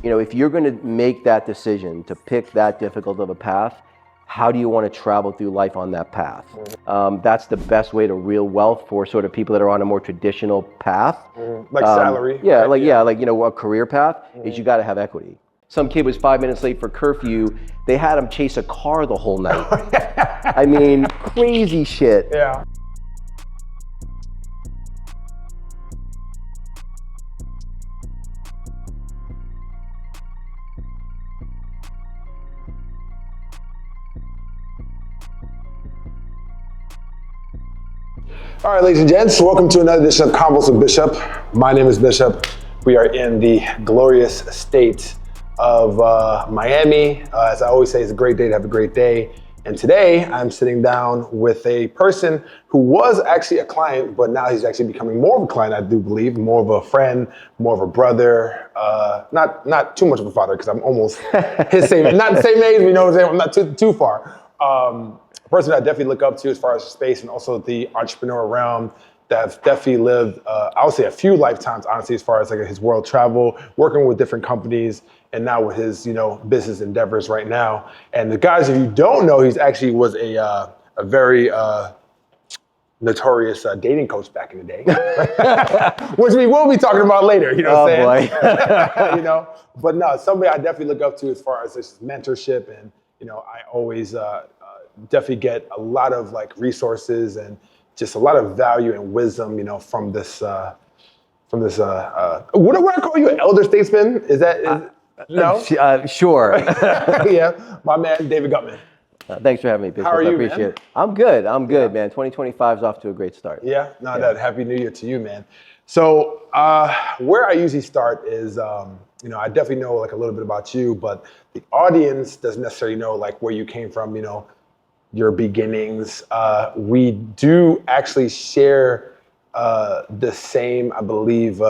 You know, if you're going to make that decision to pick that difficult of a path, how do you want to travel through life on that path? That's the best way to real wealth for sort of people that are on a more traditional path. Like salary. Yeah, right? Like, you know, a career path is you got to have equity. Some kid was 5 minutes late for curfew. They had him chase a car the whole night. I mean, crazy shit. Yeah. All right, ladies and gents, welcome to another edition of Convos with Bishop. My name is Bishop. We are in the glorious state of Miami. As I always say, it's a great day to have a great day. And today I'm sitting down with a person who was actually a client, but now he's actually becoming more of a client, I do believe, more of a friend, more of a brother, not too much of a father, because I'm almost his same, not the same age, but you know what I'm saying, I'm not too far. A person that I definitely look up to as far as space and also the entrepreneur realm that I've definitely lived, I would say a few lifetimes, honestly, as far as like his world travel, working with different companies, and now with his, you know, business endeavors right now. And the guys, if you don't know, he's actually was a very notorious dating coach back in the day, which we will be talking about later, you know what I'm saying? Boy. You know, but no, somebody I definitely look up to as far as this mentorship, and, you know, I always, definitely get a lot of like resources and just a lot of value and wisdom, you know, from this, what do I call you, elder statesman? Is that, no? Sure. Yeah, my man, David Guttman. Thanks for having me, Bishop. How are you, I appreciate man? it. I'm good, man. 2025 is off to a great start. Yeah, happy New Year to you, man. So where I usually start is, you know, I definitely know like a little bit about you, but the audience doesn't necessarily know like where you came from, you know, your beginnings. We do actually share the same, I believe,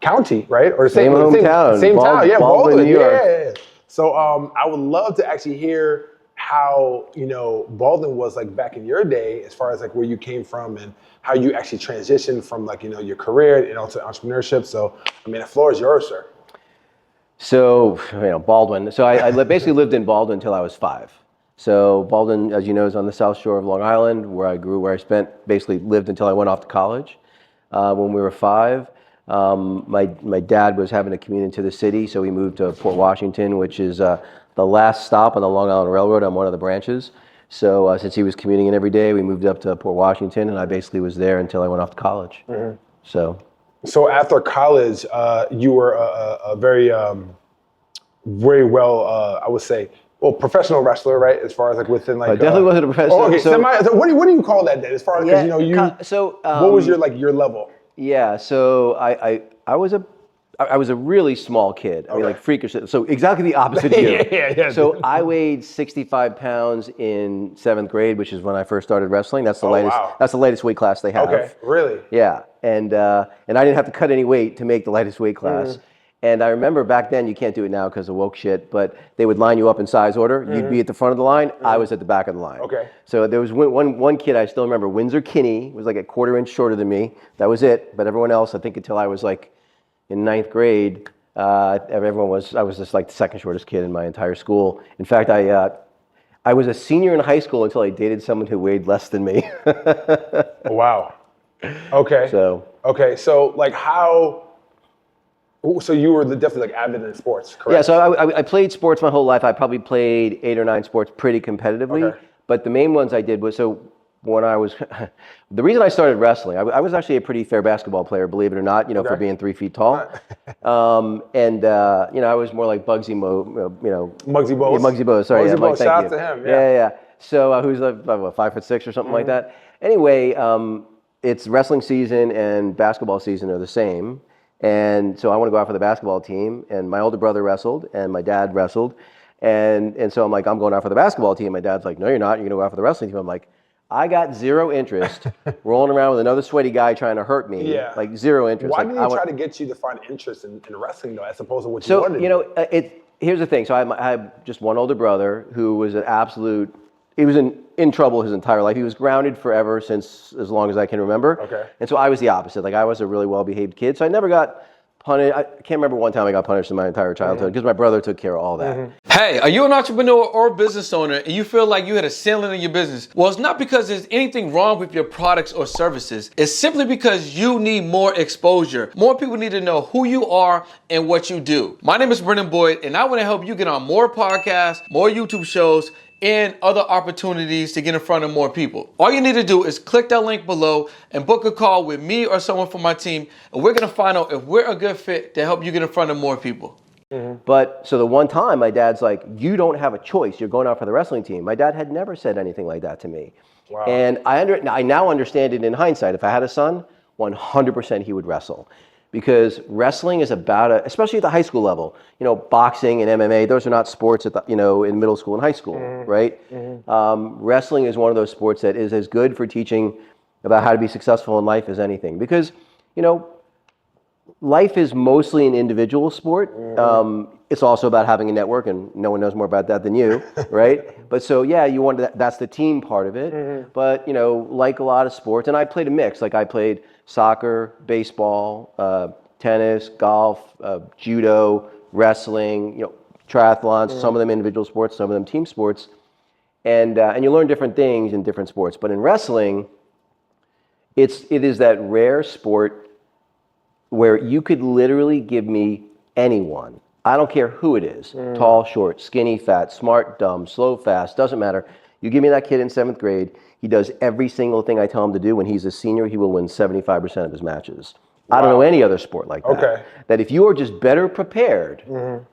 county, right? Or the same hometown. Same town, yeah, Baldwin, New York. Yeah. So I would love to actually hear how, you know, Baldwin was like back in your day, as far as like where you came from and how you actually transitioned from like, you know, your career and also entrepreneurship. So, I mean, the floor is yours, sir. So, you know, Baldwin. So I basically lived in Baldwin until I was 5. So Baldwin, as you know, is on the south shore of Long Island, where I grew, where I basically lived until I went off to college. When we were 5, my dad was having to commute into the city, so we moved to Port Washington, which is the last stop on the Long Island Railroad on one of the branches. So since he was commuting in every day, we moved up to Port Washington, and I basically was there until I went off to college. Mm-hmm. So after college, you were a very, very well, I would say, well, professional wrestler, right? As far as like within like, I definitely wasn't a professional. Oh, okay. So what do you call that then? As far as, because you know, what was your like your level? Yeah. So I was a really small kid. I mean, like freakish. So exactly the opposite of you. Yeah. So I weighed 65 pounds in 7th grade, which is when I first started wrestling. That's the latest. Wow. That's the latest weight class they have. Okay. Really? Yeah. And I didn't have to cut any weight to make the lightest weight class. Mm-hmm. And I remember back then, you can't do it now because of woke shit, but they would line you up in size order. Mm-hmm. You'd be at the front of the line. Mm-hmm. I was at the back of the line. Okay. So there was one kid I still remember, Windsor Kinney, was like a 1/4 inch shorter than me. That was it. But everyone else, I think until I was like in 9th grade, I was just like the second shortest kid in my entire school. In fact, I was a senior in high school until I dated someone who weighed less than me. Wow. Okay. So like how... So you were definitely like avid in sports, correct? Yeah, so I played sports my whole life. I probably played 8 or 9 sports pretty competitively. Okay. But the main ones I did was, so when I was, the reason I started wrestling, I was actually a pretty fair basketball player, believe it or not, you know, for being 3 feet tall. You know, I was more like Muggsy Bowes. Yeah, Muggsy Bowes, sorry. Muggsy Bowes, shout out to him. Yeah. So who's like, 5'6" or something like that. Anyway, it's wrestling season and basketball season are the same. And so I want to go out for the basketball team, and my older brother wrestled, and my dad wrestled, and so I'm like, I'm going out for the basketball team. My dad's like, no, you're not. You're going to go out for the wrestling team. I'm like, I got zero interest rolling around with another sweaty guy trying to hurt me. Yeah. Like zero interest. Why like, did he try to get you to find interest in wrestling, though, as opposed to what you wanted? So, you know, here's the thing. So I have just one older brother who was an absolute, he was in trouble his entire life. He was grounded forever since as long as I can remember. Okay. And so I was the opposite. Like I was a really well-behaved kid. So I never got punished. I can't remember one time I got punished in my entire childhood because my brother took care of all that. Hey, are you an entrepreneur or business owner and you feel like you had a ceiling in your business? Well, it's not because there's anything wrong with your products or services. It's simply because you need more exposure. More people need to know who you are and what you do. My name is Brennan Boyd, and I want to help you get on more podcasts, more YouTube shows, and other opportunities to get in front of more people. All you need to do is click that link below and book a call with me or someone from my team, and we're gonna find out if we're a good fit to help you get in front of more people. But so the one time my dad's like, you don't have a choice, you're going out for the wrestling team. My dad had never said anything like that to me. Wow. And I now understand it in hindsight. If I had a son, 100% he would wrestle. Because wrestling is about especially at the high school level, boxing and MMA, those are not sports at the, in middle school and high school, right? Wrestling is one of those sports that is as good for teaching about how to be successful in life as anything. Because, life is mostly an individual sport. It's also about having a network, and no one knows more about that than you, right? But so, yeah, that's the team part of it. But, like a lot of sports, and I played a mix. Like I played soccer, baseball, tennis, golf, judo, wrestling, triathlons, some of them individual sports, some of them team sports. And you learn different things in different sports. But in wrestling, it is that rare sport where you could literally give me anyone. I don't care who it is, tall, short, skinny, fat, smart, dumb, slow, fast, doesn't matter. You give me that kid in 7th grade, he does every single thing I tell him to do. When he's a senior, he will win 75% of his matches. Wow. I don't know any other sport like that. Okay. That if you are just better prepared,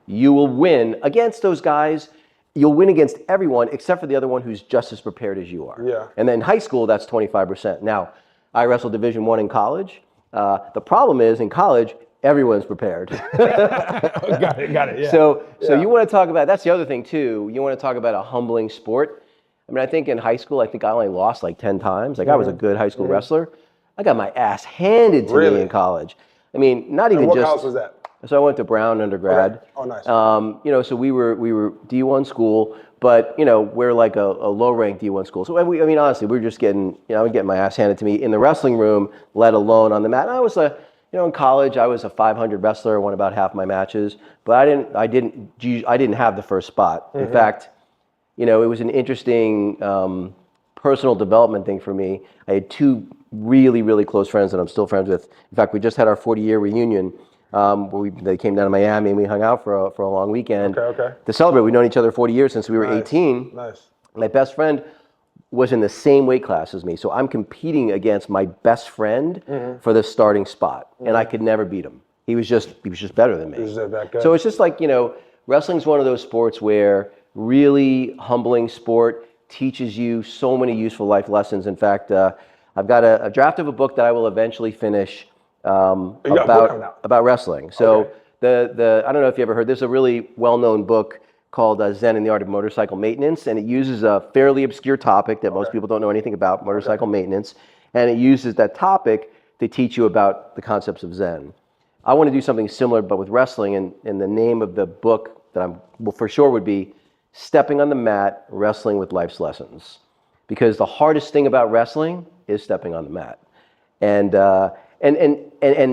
you will win against those guys. You'll win against everyone except for the other one who's just as prepared as you are. Yeah. And then high school, that's 25%. Now, I wrestled Division I in college. The problem is in college, everyone's prepared. Got it. Yeah. So you want to talk about, that's the other thing too, you want to talk about a humbling sport. I mean, I think in high school, I only lost like 10 times. Like I was a good high school wrestler. I got my ass handed to me in college. I mean, not even what just. What college was that? So I went to Brown undergrad. Okay. Oh, nice. So we were D1 school, but we're like a low-ranked D1 school. So honestly, we were just getting, I was getting my ass handed to me in the wrestling room, let alone on the mat. And I was in college, I was a 500 wrestler. I won about half my matches, but I didn't have the first spot. In fact, it was an interesting personal development thing for me. I had two really, really close friends that I'm still friends with. In fact, we just had our 40-year reunion. Where they came down to Miami and we hung out for a long weekend to celebrate. We've known each other 40 years since we were 18. Nice. My best friend was in the same weight class as me, so I'm competing against my best friend for the starting spot, and I could never beat him. He was just better than me. He was that good. So it's just like wrestling's one of those sports where really humbling sport teaches you so many useful life lessons. In fact, I've got a draft of a book that I will eventually finish. About wrestling. So I don't know if you ever heard, there's a really well-known book called Zen and the Art of Motorcycle Maintenance, and it uses a fairly obscure topic that most people don't know anything about, motorcycle maintenance, and it uses that topic to teach you about the concepts of Zen. I want to do something similar but with wrestling, and the name of the book that for sure would be Stepping on the Mat, Wrestling with Life's Lessons. Because the hardest thing about wrestling is stepping on the mat. And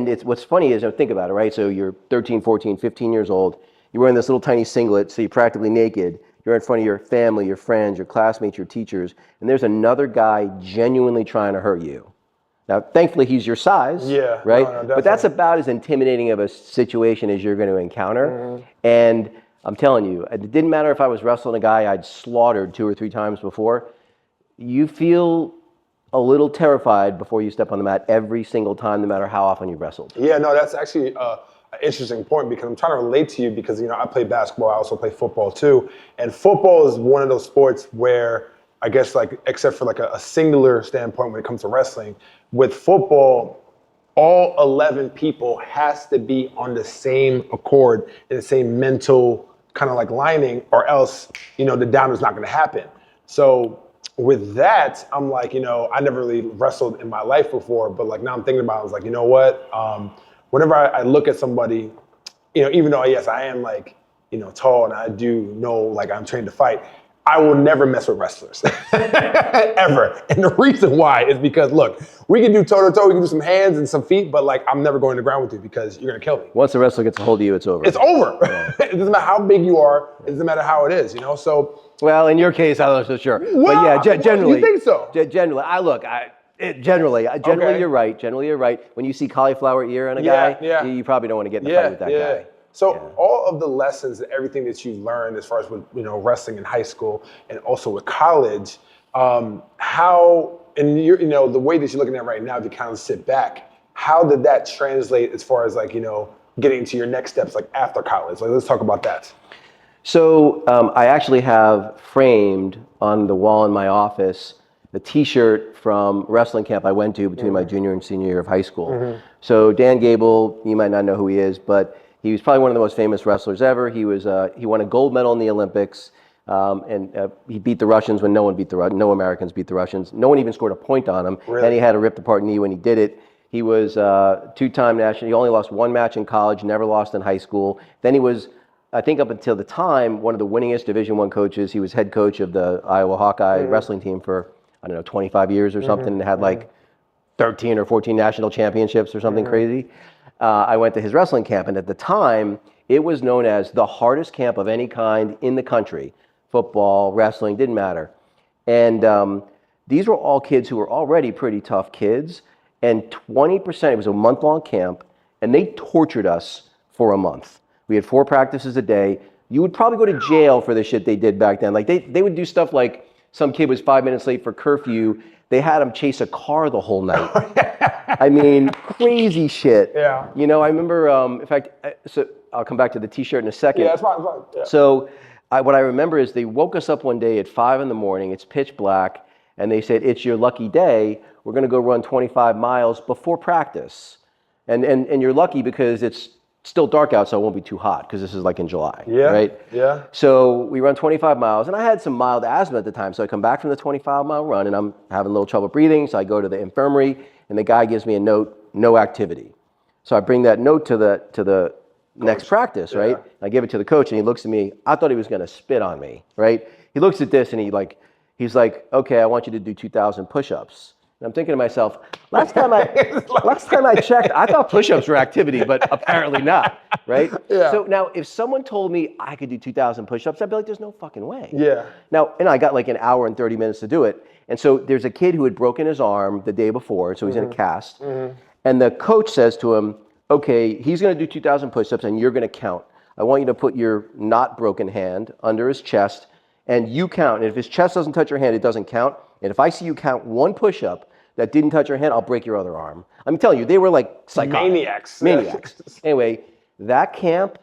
it's what's funny is, think about it, right? So you're 13, 14, 15 years old. You're wearing this little tiny singlet, so you're practically naked. You're in front of your family, your friends, your classmates, your teachers, and there's another guy genuinely trying to hurt you. Now, thankfully, he's your size, right? No, but that's about as intimidating of a situation as you're going to encounter. And I'm telling you, it didn't matter if I was wrestling a guy I'd slaughtered 2 or 3 times before. You feel a little terrified before you step on the mat every single time, no matter how often you've wrestled. Yeah, no, that's actually an interesting point because I'm trying to relate to you because, I play basketball, I also play football too. And football is one of those sports where I guess except for a singular standpoint when it comes to wrestling, with football, all 11 people has to be on the same accord in the same mental kind of lining or else, the down is not going to happen. So with that, I'm I never really wrestled in my life before, but now I'm thinking about it, I was like, you know what? Whenever I look at somebody, even though, yes, I am tall and I do know I'm trained to fight, I will never mess with wrestlers, ever. And the reason why is because, look, we can do toe-to-toe, we can do some hands and some feet, but like, I'm never going to the ground with you because you're going to kill me. Once the wrestler gets a hold of you, it's over. It's over. It doesn't matter how big you are. It doesn't matter how it is, you know? So. Well, in your case, I'm not so sure. Well, but yeah, generally. You think so? Generally, generally, Okay. you're right. Generally, you're right. When you see cauliflower ear on a guy, you probably don't want to get in a fight with that guy. So all of the lessons and everything that you learned as far as with, wrestling in high school and also with college, how, and the way that you're looking at right now, if you kind of sit back, how did that translate as far as like, getting to your next steps like after college? Like, let's talk about that. So I actually have framed on the wall in my office the T-shirt from wrestling camp I went to between my junior and senior year of high school. So Dan Gable, you might not know who he is, but he was probably one of the most famous wrestlers ever. He won a gold medal in the Olympics, and he beat the Russians when no Americans beat the Russians. No one even scored a point on him. Really? And he had a ripped apart knee when he did it. He was two-time national. He only lost one match in college, never lost in high school. Then he was, I think up until the time, one of the winningest Division I coaches. He was head coach of the Iowa Hawkeye wrestling team for, 25 years or something, and had like 13 or 14 national championships or something crazy. I went to his wrestling camp, and at the time, it was known as the hardest camp of any kind in the country. Football, wrestling, didn't matter. And these were all kids who were already pretty tough kids, and 20%, it was a month-long camp, and they tortured us for a month. We had 4 practices a day. You would probably go to jail for the shit they did back then. Like, they would do stuff like, some kid was 5 minutes late for curfew. They had him chase a car the whole night. I mean, crazy shit. Yeah. I remember, in fact, so I'll come back to the T-shirt in a second. Yeah, that's fine. Yeah. So what I remember is they woke us up one day at 5 a.m. It's pitch black. And they said, it's your lucky day. We're going to go run 25 miles before practice. And you're lucky because it's still dark out, so it won't be too hot because this is like in July, right? Yeah. So we run 25 miles, and I had some mild asthma at the time, so I come back from the 25-mile run, and I'm having a little trouble breathing, so I go to the infirmary, and the guy gives me a note, no activity. So I bring that note to the next practice, right? I give it to the coach, and he looks at me. I thought he was going to spit on me, right? He looks at this, and he's like, okay, I want you to do 2,000 push-ups. And I'm thinking to myself, last time I checked, I thought push-ups were activity, but apparently not, right? Yeah. So now if someone told me I could do 2,000 push-ups, I'd be like, there's no fucking way. Yeah. Now, and I got like an hour and 30 minutes to do it. And so there's a kid who had broken his arm the day before, so he's in a cast. And the coach says to him, okay, he's going to do 2,000 push-ups and you're going to count. I want you to put your not broken hand under his chest and you count. And if his chest doesn't touch your hand, it doesn't count. And if I see you count one push-up that didn't touch your hand, I'll break your other arm. I'm telling you, they were like psychotic. Maniacs. Anyway, that camp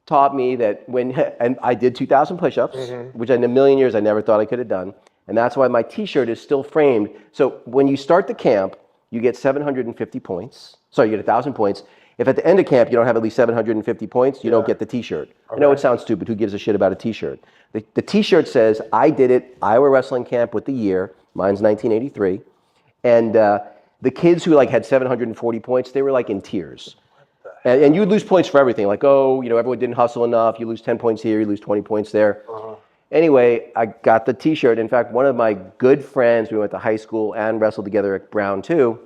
taught me that and I did 2,000 push-ups, which in a million years I never thought I could have done. And that's why my T-shirt is still framed. So when you start the camp, you get 750 points. Sorry, you get 1,000 points. If at the end of camp you don't have at least 750 points, you don't get the T-shirt. Okay. I know it sounds stupid. Who gives a shit about a T-shirt? The T-shirt says, I did it, Iowa Wrestling Camp with the year. Mine's 1983. And the kids who had 740 points, they were like in tears. And you'd lose points for everything. Like, everyone didn't hustle enough. You lose 10 points here, you lose 20 points there. Anyway, I got the T-shirt. In fact, one of my good friends, we went to high school and wrestled together at Brown too.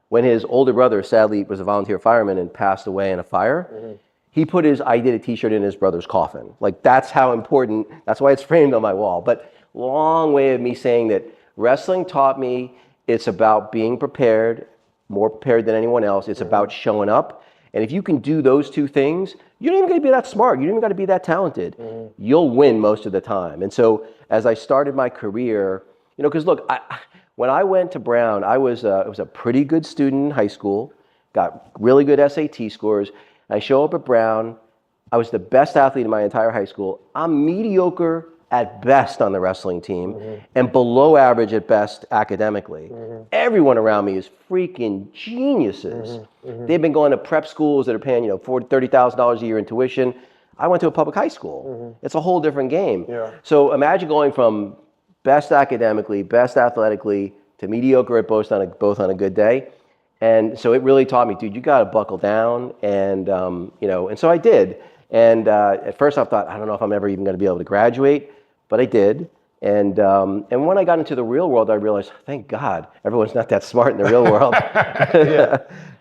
When his older brother, sadly, was a volunteer fireman and passed away in a fire, he put his I Did It T-shirt in his brother's coffin. Like, that's how important, that's why it's framed on my wall. But long way of me saying that wrestling taught me it's about being prepared, more prepared than anyone else. It's about showing up. And if you can do those two things, you don't even got to be that smart. You don't even got to be that talented. You'll win most of the time. And so as I started my career, because look, when I went to Brown, I was a pretty good student in high school, got really good SAT scores. I show up at Brown. I was the best athlete in my entire high school. I'm mediocre at best on the wrestling team and below average at best academically. Everyone around me is freaking geniuses. They've been going to prep schools that are paying, $30,000 a year in tuition. I went to a public high school. It's a whole different game. So imagine going from best academically, best athletically, to mediocre at both on a good day. And so it really taught me, dude, you got to buckle down. And, and so I did. And at first I thought, I don't know if I'm ever even going to be able to graduate. but I did. And when I got into the real world, I realized, thank God, everyone's not that smart in the real world.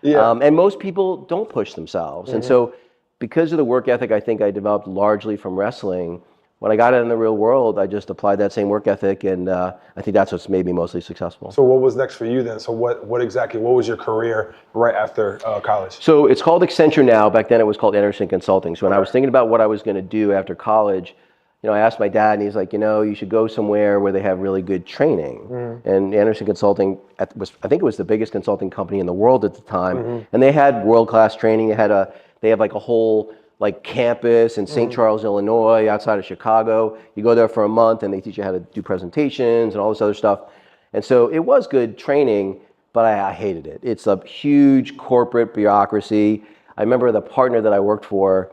And most people don't push themselves. And so because of the work ethic I think I developed largely from wrestling, when I got out in the real world, I just applied that same work ethic, and I think that's what's made me mostly successful. So what was next for you then? So what was your career right after college? So it's called Accenture now. Back then it was called Anderson Consulting. So when I was thinking about what I was going to do after college, I asked my dad, and he's like, you should go somewhere where they have really good training. And Anderson Consulting I think it was the biggest consulting company in the world at the time, and they had world-class training. They have like a whole campus in St. Charles, Illinois, outside of Chicago. You go there for a month, and they teach you how to do presentations and all this other stuff. And so it was good training, but I hated it. It's a huge corporate bureaucracy. I remember the partner that I worked for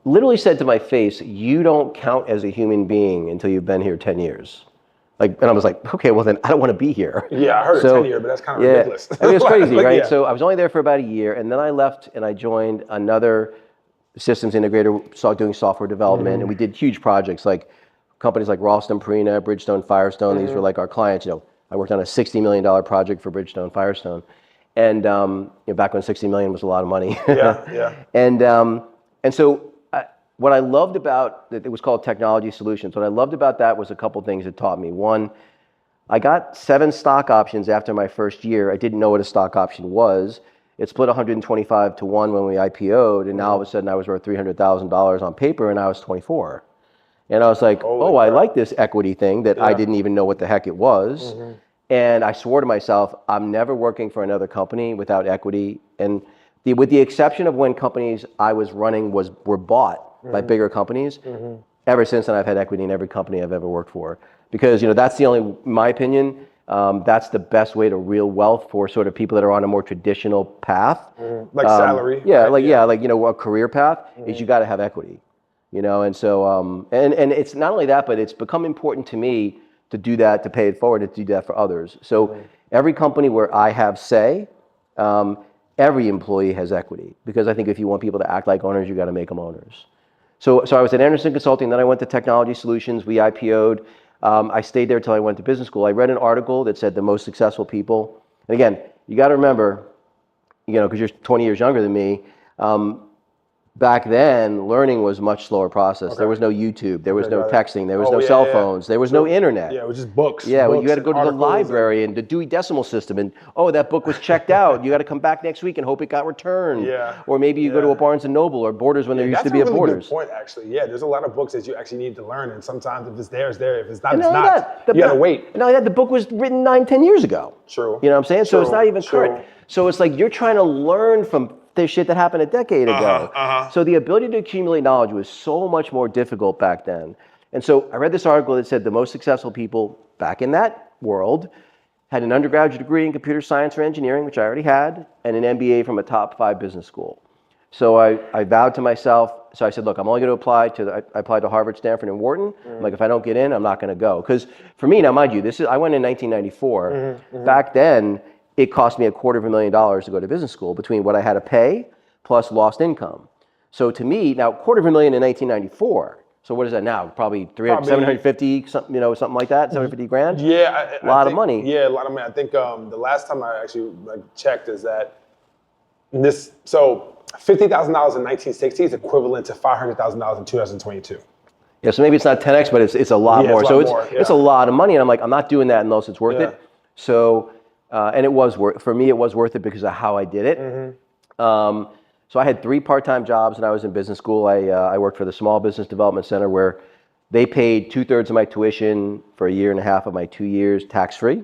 literally said to my face, "You don't count as a human being until you've been here 10 years." And I was like, okay, well then I don't want to be here. Yeah, I heard 10 years, but that's kind of ridiculous. I mean, it's crazy, right? So I was only there for about a year, and then I left and I joined another systems integrator, doing software development, and we did huge projects like companies like Ralston Purina, Bridgestone, Firestone. These were like our clients. I worked on a $60 million project for Bridgestone, Firestone, and back when 60 million was a lot of money. And so what I loved about it was called Technology Solutions. What I loved about that was a couple things it taught me. One, I got 7 stock options after my first year. I didn't know what a stock option was. It split 125 to 1 when we IPO'd, and now all of a sudden I was worth $300,000 on paper, and I was 24. And I was like, I like this equity thing that I didn't even know what the heck it was. And I swore to myself, I'm never working for another company without equity. And with the exception of when companies I was running were bought by bigger companies, ever since then I've had equity in every company I've ever worked for. Because that's the only, in my opinion, that's the best way to real wealth for sort of people that are on a more traditional path. Like salary. A career path is you got to have equity. And so, and it's not only that, but it's become important to me to do that, to pay it forward, and to do that for others. So every company where I have say, every employee has equity, because I think if you want people to act like owners, you got to make them owners. So I was at Anderson Consulting, then I went to Technology Solutions. We IPO'd. I stayed there till I went to business school. I read an article that said the most successful people, and again, you got to remember, because you're 20 years younger than me, back then, learning was a much slower process. There was no YouTube, there was no texting, there was no cell phones, there was no internet. Yeah, it was just books. Yeah, you had to go to the library and the Dewey Decimal System, and that book was checked out. You got to come back next week and hope it got returned. Yeah. Or maybe you go to a Barnes and Noble or Borders when there used to be a Borders. That's a really good point, actually. Yeah, there's a lot of books that you actually need to learn, and sometimes if it's there, it's there. If it's not, it's not. You got to wait. No, the book was written 9-10 years ago. True. You know what I'm saying? So it's not even current. So it's like you're trying to learn from the shit that happened a decade ago. So the ability to accumulate knowledge was so much more difficult back then. And so I read this article that said the most successful people back in that world had an undergraduate degree in computer science or engineering, which I already had, and an MBA from a top 5 business school. So I vowed to myself, so I said, look, I'm only going to apply I applied to Harvard, Stanford, and Wharton. I'm like, if I don't get in, I'm not going to go. Because for me, now mind you, I went in 1994. Back then, it cost me $250,000 to go to business school between what I had to pay plus lost income. So to me, now $250,000 in 1994. So what is that now? Probably 750, something like that, 750 grand? Yeah. A lot of money. Yeah, a lot of money. I think the last time I actually checked is that so $50,000 in 1960 is equivalent to $500,000 in 2022. Yeah, so maybe it's not 10x, but it's a lot more. It's a lot of money, and I'm like, I'm not doing that unless it's worth it. So, and it was for me, it was worth it because of how I did it. So I had 3 part-time jobs, and I was in business school. I worked for the Small Business Development Center, where they paid 2/3 of my tuition for a year and a half of my 2 years tax-free,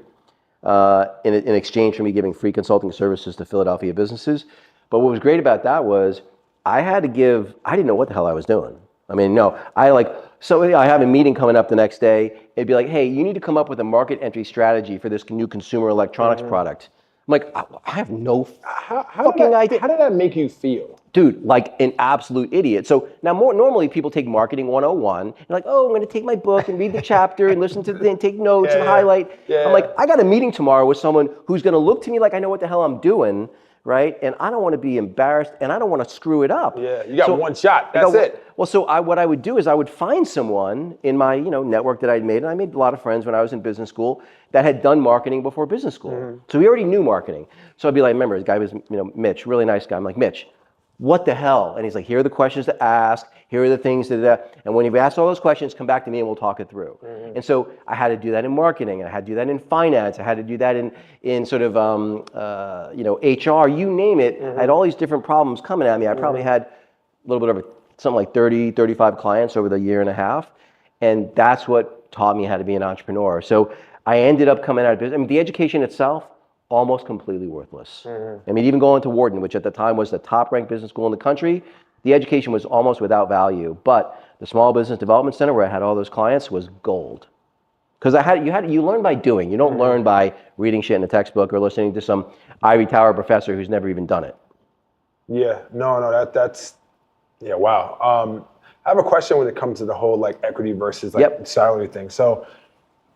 in exchange for me giving free consulting services to Philadelphia businesses. But what was great about that was I didn't know what the hell I was doing. I mean, no, I have a meeting coming up the next day. It'd be like, hey, you need to come up with a market entry strategy for this new consumer electronics product. I'm like, I have no fucking idea. How did that make you feel? Dude, like an absolute idiot. So now normally people take marketing 101 and like, I'm going to take my book and read the chapter and listen to and take notes and highlight. I'm like, I got a meeting tomorrow with someone who's going to look to me like I know what the hell I'm doing, right? And I don't want to be embarrassed, and I don't want to screw it up. Yeah, you got one shot. That's it. Well, so what I would do is I would find someone in my network that I'd made, and I made a lot of friends when I was in business school that had done marketing before business school. So we already knew marketing. So I'd be like, remember, the guy was Mitch, really nice guy. I'm like, Mitch, what the hell? And he's like, here are the questions to ask. Here are the things and when you've asked all those questions, come back to me and we'll talk it through. And so I had to do that in marketing. I had to do that in finance. I had to do that in sort of, HR, you name it. I had all these different problems coming at me. I probably had a little bit of something like 30, 35 clients over the year and a half. And that's what taught me how to be an entrepreneur. So I ended up coming out of business. I mean, the education itself, almost completely worthless. I mean, even going to Wharton, which at the time was the top ranked business school in the country, the education was almost without value. But the Small Business Development Center, where I had all those clients, was gold. Because you learn by doing. You don't learn by reading shit in a textbook or listening to some Ivy Tower professor who's never even done it. Yeah, that's wow. I have a question when it comes to the whole like equity versus like salary thing. So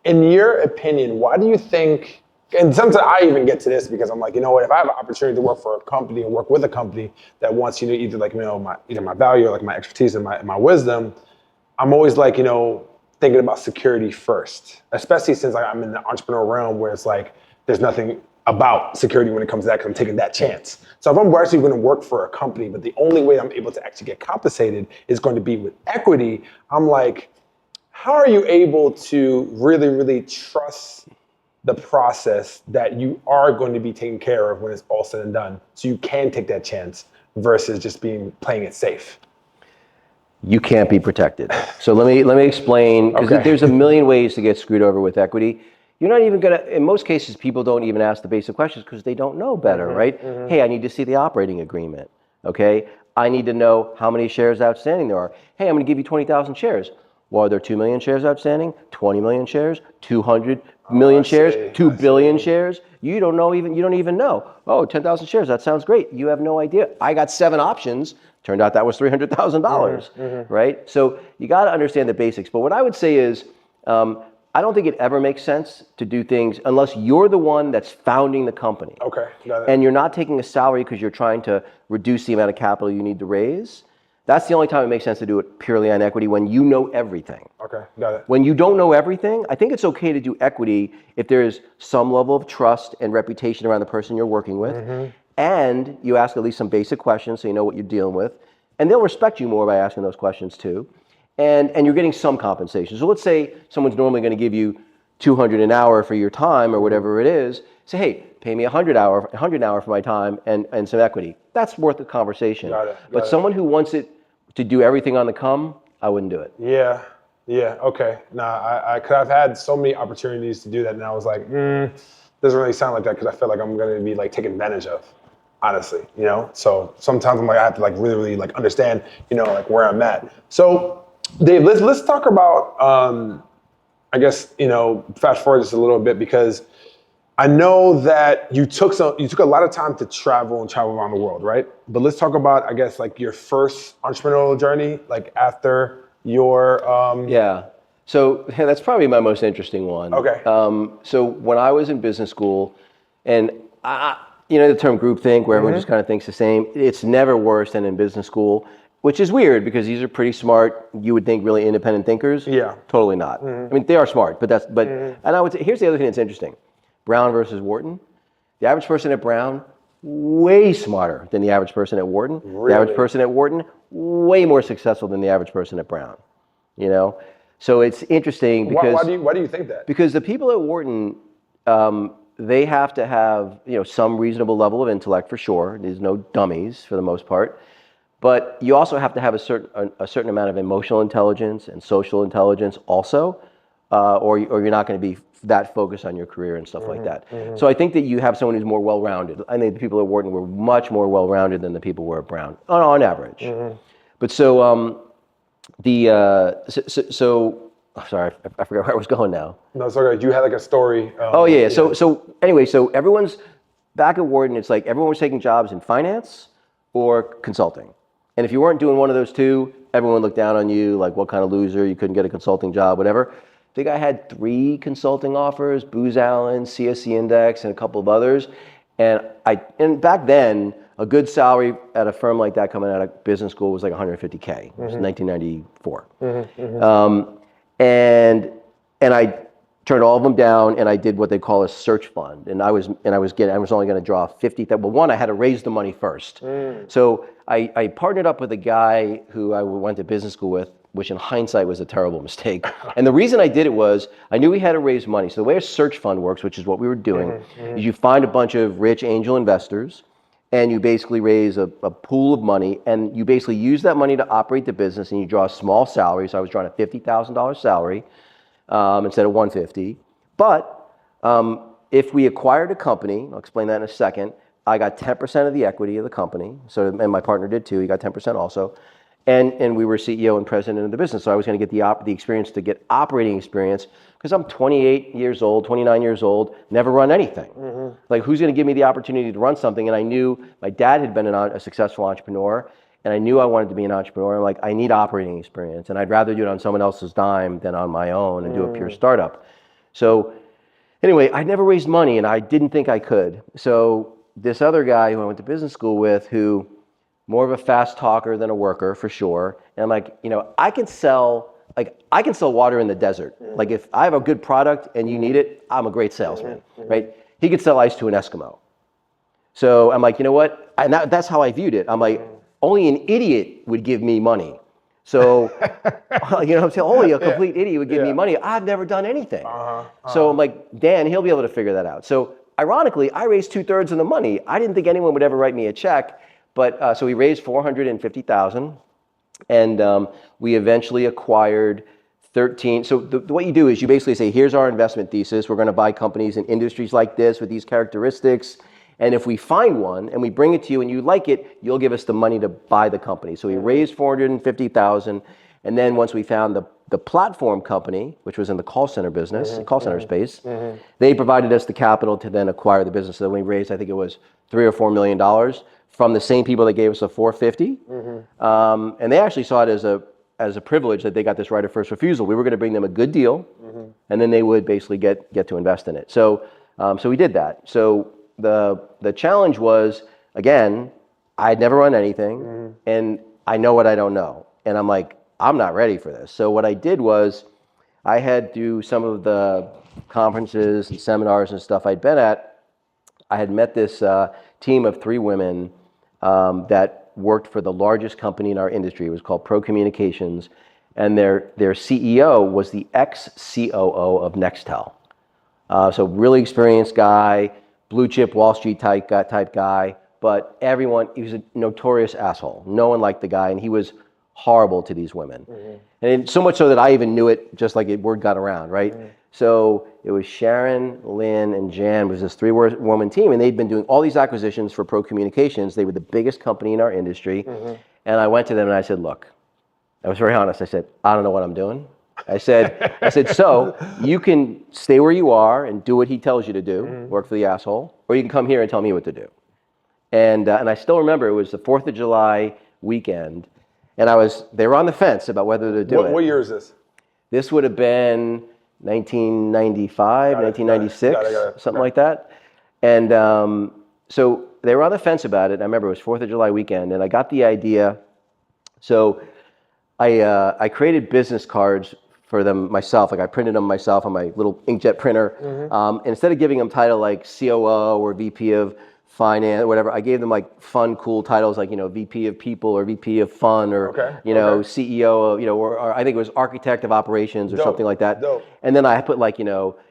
in your opinion, why do you think, and sometimes I even get to this because I'm like, you know what, if I have an opportunity to work for a company or work with a company that wants, either like, my value or like my expertise and my wisdom, I'm always like, thinking about security first, especially since I'm in the entrepreneurial realm where it's like, there's nothing about security when it comes to that because I'm taking that chance. So if I'm actually going to work for a company, but the only way I'm able to actually get compensated is going to be with equity, I'm like, how are you able to really, really trust the process that you are going to be taken care of when it's all said and done, so you can take that chance versus just playing it safe? You can't be protected. So let me explain, because there's a million ways to get screwed over with equity. You're not even gonna, in most cases, people don't even ask the basic questions because they don't know better, right? Hey, I need to see the operating agreement, okay? I need to know how many shares outstanding there are. Hey, I'm gonna give you 20,000 shares. Well, are there 2 million shares outstanding? 20 million shares? 200 million shares? 2 billion shares? You don't even know. Oh, 10,000 shares, that sounds great. You have no idea. I got 7 options. Turned out that was $300,000, right? So you got to understand the basics. But what I would say is, I don't think it ever makes sense to do things unless you're the one that's founding the company. Okay, got it. And you're not taking a salary because you're trying to reduce the amount of capital you need to raise. That's the only time it makes sense to do it purely on equity, when you know everything. Okay, got it. When you don't know everything, I think it's okay to do equity if there's some level of trust and reputation around the person you're working with. And you ask at least some basic questions so you know what you're dealing with. And they'll respect you more by asking those questions too. And you're getting some compensation. So let's say someone's normally going to give you $200 an hour for your time or whatever it is. Say, hey, pay me $100 an hour for my time and some equity. That's worth the conversation. Got it. But someone who wants it to do everything on the come, I wouldn't do it. Yeah, okay. Nah, cause I've had so many opportunities to do that, and I was like, doesn't really sound like that, because I feel like I'm going to be like taken advantage of, honestly, So sometimes I'm like, I have to like really, really like understand, like where I'm at. So Dave, let's talk about, I guess, fast forward just a little bit, because I know that you took a lot of time to travel around the world, right? But let's talk about, I guess, like your first entrepreneurial journey, like after your So that's probably my most interesting one. Okay. So when I was in business school, and the term groupthink, where everyone just kind of thinks the same, it's never worse than in business school, which is weird because these are pretty smart, you would think really independent thinkers. Yeah. Totally not. I mean, they are smart, but and I would say, here's the other thing that's interesting. Brown versus Wharton. The average person at Brown, way smarter than the average person at Wharton. Really? The average person at Wharton, way more successful than the average person at Brown. So it's interesting because why do you think that? Because the people at Wharton, they have to have some reasonable level of intellect for sure. There's no dummies for the most part, but you also have to have a certain amount of emotional intelligence and social intelligence also, or you're not going to be that focused on your career and stuff like that. So I think that you have someone who's more well-rounded. I think the people at Wharton were much more well-rounded than the people were at Brown on average. But so sorry, I forgot where I was going now. No, it's okay. You had like a story. So anyway, so everyone's back at Wharton. It's like everyone was taking jobs in finance or consulting. And if you weren't doing one of those two, everyone looked down on you, like what kind of loser, you couldn't get a consulting job, whatever. I think I had 3 consulting offers, Booz Allen, CSC Index, and a couple of others. And back then, a good salary at a firm like that coming out of business school was like 150K. It was 1994. And I turned all of them down, and I did what they call a search fund. And I was only going to draw 50,000. Well, one, I had to raise the money first. So I partnered up with a guy who I went to business school with, which in hindsight was a terrible mistake. And the reason I did it was I knew we had to raise money. So the way a search fund works, which is what we were doing, is you find a bunch of rich angel investors, and you basically raise a pool of money, and you basically use that money to operate the business, and you draw a small salary. So I was drawing a $50,000 salary instead of 150. But if we acquired a company, I'll explain that in a second, I got 10% of the equity of the company. So, and my partner did too. He got 10% also. And we were CEO and president of the business. So I was going to get the experience to get operating experience, because I'm 28 years old, 29 years old, never run anything. Like, who's going to give me the opportunity to run something? And I knew my dad had been a successful entrepreneur, and I knew I wanted to be an entrepreneur. I'm like, I need operating experience, and I'd rather do it on someone else's dime than on my own and do a pure startup. So anyway, I never raised money, and I didn't think I could. So this other guy who I went to business school with, who more of a fast talker than a worker for sure, and I'm like, I can sell water in the desert. Like, if I have a good product and you need it, I'm a great salesman, right? He could sell ice to an Eskimo. So I'm like, you know what? And that's how I viewed it. I'm like, only an idiot would give me money. So, what I'm saying? Only a complete idiot would give me money. I've never done anything. So I'm like, Dan, he'll be able to figure that out. So ironically, I raised 2/3 of the money. I didn't think anyone would ever write me a check. But so we raised $450,000, and we eventually acquired 13. So what you do is you basically say, here's our investment thesis. We're going to buy companies in industries like this with these characteristics. And if we find one and we bring it to you and you like it, you'll give us the money to buy the company. So we raised $450,000. And then once we found the platform company, which was in the call center business, call center space, they provided us the capital to then acquire the business. So we raised, I think it was $3 or $4 million from the same people that gave us a 450. And they actually saw it as a privilege that they got this right of first refusal. We were going to bring them a good deal, and then they would basically get to invest in it. So we did that. So the challenge was, again, I'd never run anything, and I know what I don't know. And I'm like, I'm not ready for this. So what I did was, I had through some of the conferences and seminars and stuff I'd been at, I had met this team of 3 women that worked for the largest company in our industry. It was called Pro Communications, and their CEO was the ex-COO of Nextel. So really experienced guy, blue chip Wall Street type guy, but he was a notorious asshole. No one liked the guy, and he was horrible to these women. And so much so that I even knew it, just like word got around, right? So it was Sharon, Lynn, and Jan was this 3-woman team, and they'd been doing all these acquisitions for Pro Communications. They were the biggest company in our industry. And I went to them and I said, look, I was very honest. I said, I don't know what I'm doing. I said, so you can stay where you are and do what he tells you to do, work for the asshole, or you can come here and tell me what to do. And I still remember it was the 4th of July weekend, and they were on the fence about whether to do it. What year is this? This would have been 1995, 1996, something like that. And so they were on the fence about it. I remember it was 4th of July weekend, and I got the idea. So I created business cards for them myself. Like, I printed them myself on my little inkjet printer. And instead of giving them title like COO or VP of finance or whatever, I gave them like fun, cool titles like, VP of people or VP of fun or, CEO of, or I think it was architect of operations or something like that. And then I put like,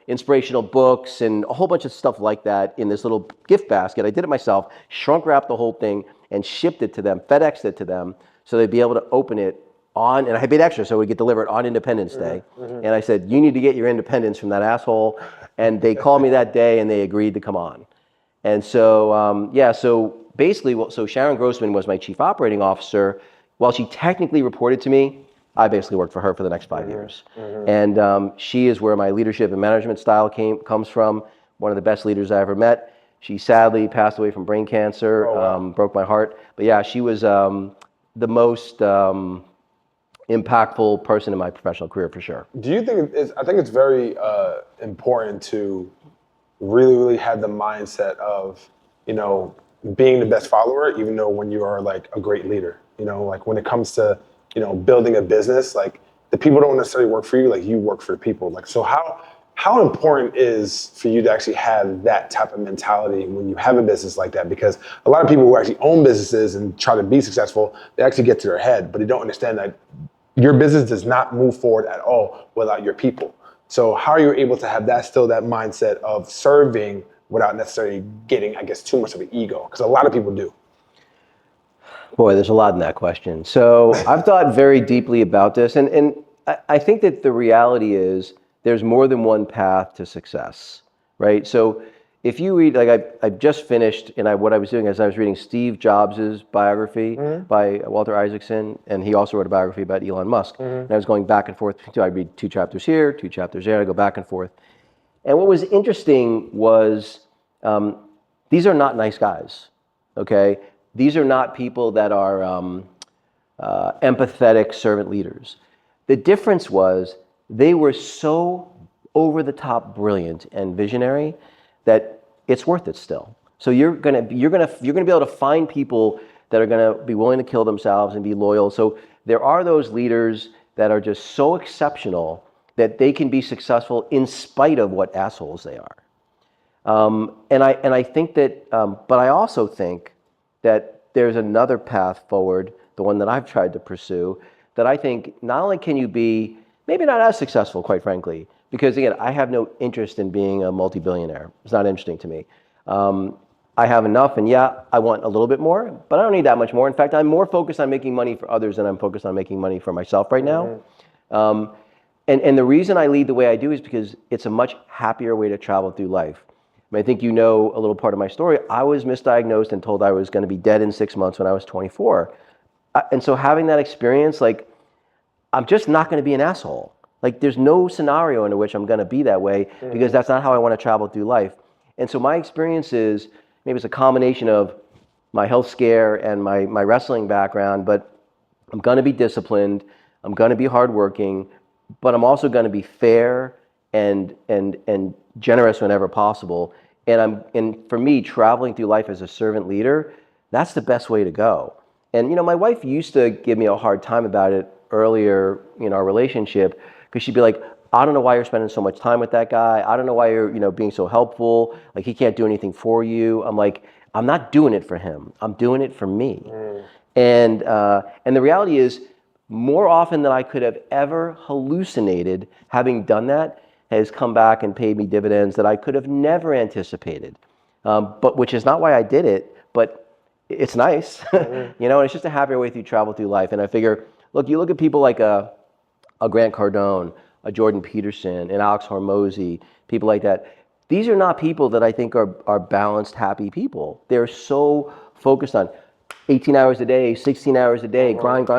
inspirational books and a whole bunch of stuff like that in this little gift basket. I did it myself, shrunk wrapped the whole thing and shipped it to them, FedExed it to them so they'd be able to open it and I paid extra so it would get delivered on Independence Day. And I said, you need to get your independence from that asshole. And they called me that day and they agreed to come on. And so, so basically, so Sharon Grossman was my chief operating officer. While she technically reported to me, I basically worked for her for the next 5 years. And she is where my leadership and management style comes from, one of the best leaders I ever met. She sadly passed away from brain cancer, broke my heart. But yeah, she was the most impactful person in my professional career for sure. Do you think I think it's very important to really have the mindset of, being the best follower, even though when you are like a great leader, like when it comes to, building a business, like the people don't necessarily work for you, like you work for people. Like, so how important is for you to actually have that type of mentality when you have a business like that? Because a lot of people who actually own businesses and try to be successful, they actually get to their head, but they don't understand that your business does not move forward at all without your people. So how are you able to have that mindset of serving without necessarily getting, I guess, too much of an ego? Because a lot of people do. Boy, there's a lot in that question. So I've thought very deeply about this, and I think that the reality is there's more than one path to success, right? So if you read, like I just finished, and what I was doing is I was reading Steve Jobs' biography by Walter Isaacson, and he also wrote a biography about Elon Musk. And I was going back and forth. I read 2 chapters here, 2 chapters there, I go back and forth. And what was interesting was these are not nice guys, okay? These are not people that are empathetic servant leaders. The difference was they were so over the top brilliant and visionary that it's worth it still. So you're gonna be able to find people that are gonna be willing to kill themselves and be loyal. So there are those leaders that are just so exceptional that they can be successful in spite of what assholes they are. And I think that, but I also think that there's another path forward, the one that I've tried to pursue, that I think not only can you be maybe not as successful, quite frankly, because again, I have no interest in being a multi-billionaire. It's not interesting to me. I have enough, and yeah, I want a little bit more, but I don't need that much more. In fact, I'm more focused on making money for others than I'm focused on making money for myself right now. And the reason I lead the way I do is because it's a much happier way to travel through life. I think you know a little part of my story. I was misdiagnosed and told I was going to be dead in 6 months when I was 24. And so having that experience, like, I'm just not going to be an asshole. Like, there's no scenario in which I'm going to be that way because that's not how I want to travel through life. And so my experience is, maybe it's a combination of my health scare and my wrestling background, but I'm going to be disciplined, I'm going to be hardworking, but I'm also going to be fair and generous whenever possible. And for me, traveling through life as a servant leader, that's the best way to go. And my wife used to give me a hard time about it earlier in our relationship, because she'd be like, I don't know why you're spending so much time with that guy. I don't know why you're being so helpful. Like, he can't do anything for you. I'm like, I'm not doing it for him. I'm doing it for me. And the reality is, more often than I could have ever hallucinated, having done that has come back and paid me dividends that I could have never anticipated. But which is not why I did it, but it's nice. And it's just a happier way to travel through life. And I figure, look, you look at people like a Grant Cardone, a Jordan Peterson, an Alex Hormozy, people like that. These are not people that I think are balanced, happy people. They're so focused on 18 hours a day, 16 hours a day, grind.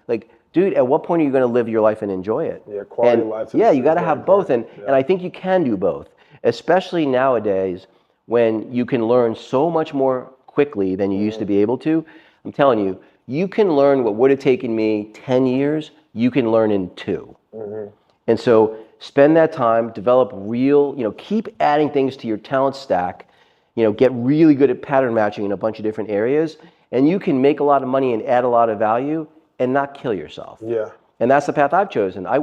Like, dude, at what point are you going to live your life and enjoy it? Yeah, quality life. Yeah, you got to have both. And I think you can do both, especially nowadays when you can learn so much more quickly than you used to be able to. I'm telling you, you can learn what would have taken me 10 years, you can learn in 2. And so spend that time, develop real, keep adding things to your talent stack, get really good at pattern matching in a bunch of different areas, and you can make a lot of money and add a lot of value and not kill yourself. Yeah. And that's the path I've chosen. I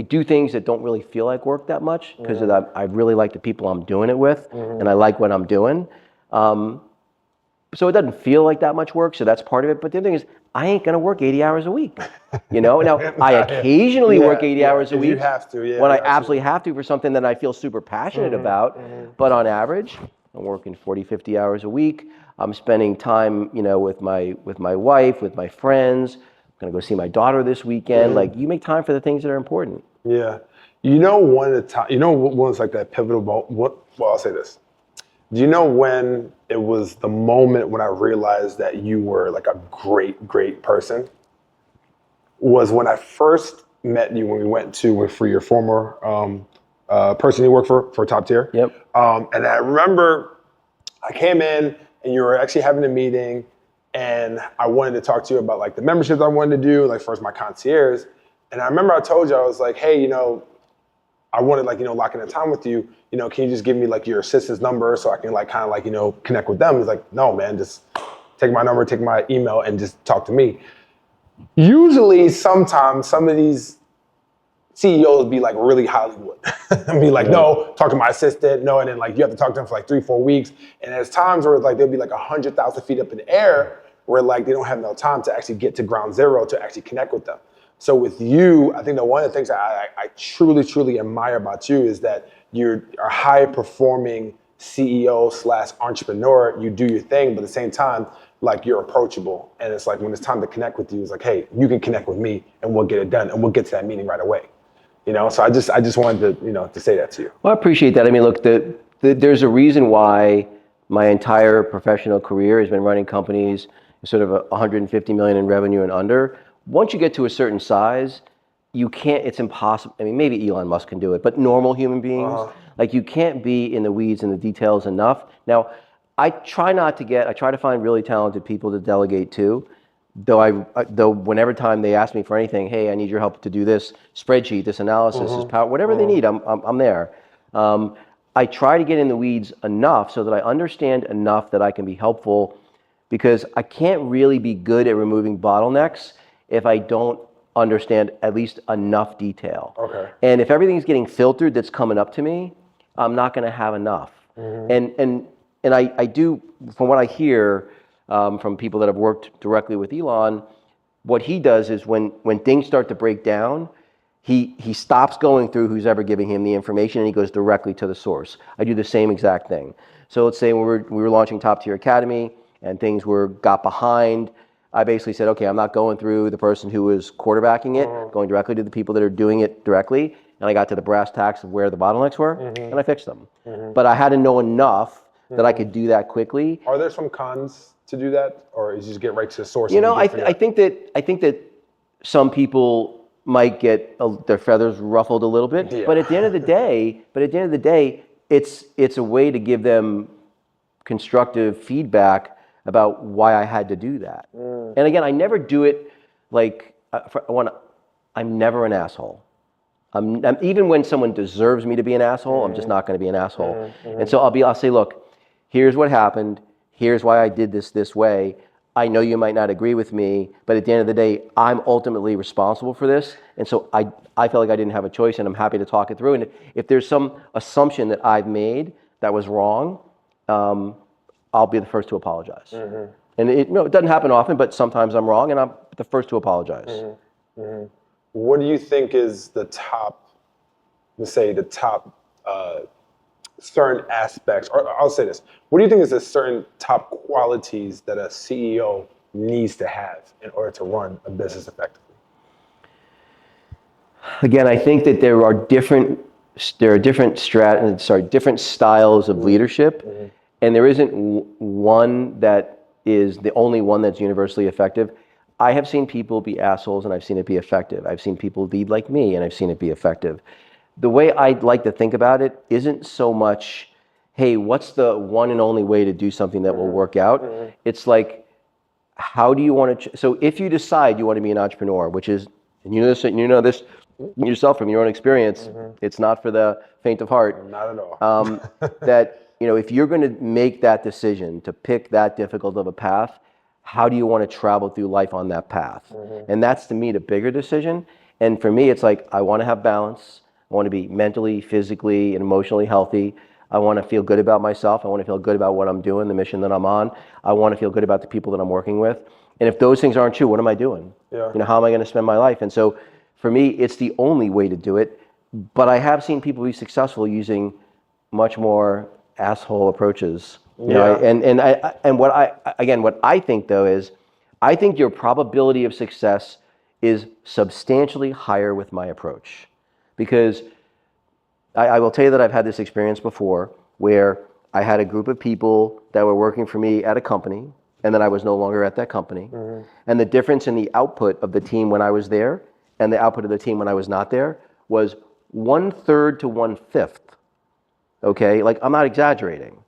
do things that don't really feel like work that much because I really like the people I'm doing it with, and I like what I'm doing. So it doesn't feel like that much work, so that's part of it. But the other thing is, I ain't gonna work 80 hours a week. Now I occasionally work 80 hours a week. You have to, when I absolutely have to for something that I feel super passionate about. But on average, I'm working 40, 50 hours a week. I'm spending time, with my wife, with my friends. I'm gonna go see my daughter this weekend. Like, you make time for the things that are important. Yeah. One of the time, one's like that pivotal moment. Well, I'll say this. Do you know when it was the moment when I realized that you were like a great, great person? Was when I first met you, when we went for your former person you work for Top Tier. Yep. And I remember I came in and you were actually having a meeting, and I wanted to talk to you about like the memberships I wanted to do, like first my concierge. And I remember I told you, I was like, hey, I wanted like, lock in a time with you, can you just give me like your assistant's number so I can like kind of like, connect with them? He's like, no, man, just take my number, take my email and just talk to me. Usually, sometimes some of these CEOs be like really Hollywood and be like, no, talk to my assistant. No. And then like, you have to talk to them for like 3-4 weeks. And there's times where like, they'll be like 100,000 feet up in the air where like, they don't have no time to actually get to ground zero to actually connect with them. So with you, I think that one of the things I truly, truly admire about you is that you're a high performing CEO/entrepreneur. You do your thing, but at the same time, like you're approachable. And it's like, when it's time to connect with you, it's like, hey, you can connect with me and we'll get it done and we'll get to that meeting right away. So I just wanted to, to say that to you. Well, I appreciate that. I mean, look, there's a reason why my entire professional career has been running companies sort of 150 million in revenue and under. Once you get to a certain size, you can't, it's impossible. I mean, maybe Elon Musk can do it, but normal human beings, like you can't be in the weeds and the details enough. Now, I try to find really talented people to delegate to. Though whenever time they ask me for anything, hey, I need your help to do this spreadsheet, this analysis, this power, whatever they need, I'm there. I try to get in the weeds enough so that I understand enough that I can be helpful, because I can't really be good at removing bottlenecks if I don't understand at least enough detail. Okay. And if everything's getting filtered that's coming up to me, I'm not going to have enough. And I do, from what I hear, from people that have worked directly with Elon, what he does is when things start to break down, he stops going through who's ever giving him the information and he goes directly to the source. I do the same exact thing. So let's say when we were launching Top Tier Academy and things got behind, I basically said, okay, I'm not going through the person who was quarterbacking it, going directly to the people that are doing it directly. And I got to the brass tacks of where the bottlenecks were and I fixed them. But I had to know enough that I could do that quickly. Are there some cons to do that, or is you just get right to the source? I think that some people might get their feathers ruffled a little bit, but at the end of the day, it's a way to give them constructive feedback about why I had to do that. And again, I never do it like I'm never an asshole. I'm even when someone deserves me to be an asshole, I'm just not going to be an asshole. And so I'll say, look, here's what happened. Here's why I did this way. I know you might not agree with me, but at the end of the day, I'm ultimately responsible for this. And so I felt like I didn't have a choice, and I'm happy to talk it through. And if there's some assumption that I've made that was wrong, I'll be the first to apologize. And it doesn't happen often, but sometimes I'm wrong, and I'm the first to apologize. What do you think is the top, certain aspects, or I'll say this, what do you think is the certain top qualities that a CEO needs to have in order to run a business effectively? Again, I think that there are different styles of leadership, and there isn't one that is the only one that's universally effective. I have seen people be assholes and I've seen it be effective. I've seen people lead like me and I've seen it be effective. The way I'd like to think about it isn't so much, hey, what's the one and only way to do something that will work out? It's like, how do you want to, so if you decide you want to be an entrepreneur, which is, and you know this yourself from your own experience, it's not for the faint of heart. Not at all. That, if you're going to make that decision to pick that difficult of a path, how do you want to travel through life on that path? And that's, to me, the bigger decision. And for me, it's like, I want to have balance. I want to be mentally, physically, and emotionally healthy. I want to feel good about myself. I want to feel good about what I'm doing, the mission that I'm on. I want to feel good about the people that I'm working with. And if those things aren't true, what am I doing? Yeah. How am I going to spend my life? And so for me, it's the only way to do it. But I have seen people be successful using much more asshole approaches. And what I think though is, I think your probability of success is substantially higher with my approach. Because I will tell you that I've had this experience before where I had a group of people that were working for me at a company, and then I was no longer at that company. And the difference in the output of the team when I was there and the output of the team when I was not there was 1/3 to 1/5. Okay, like I'm not exaggerating.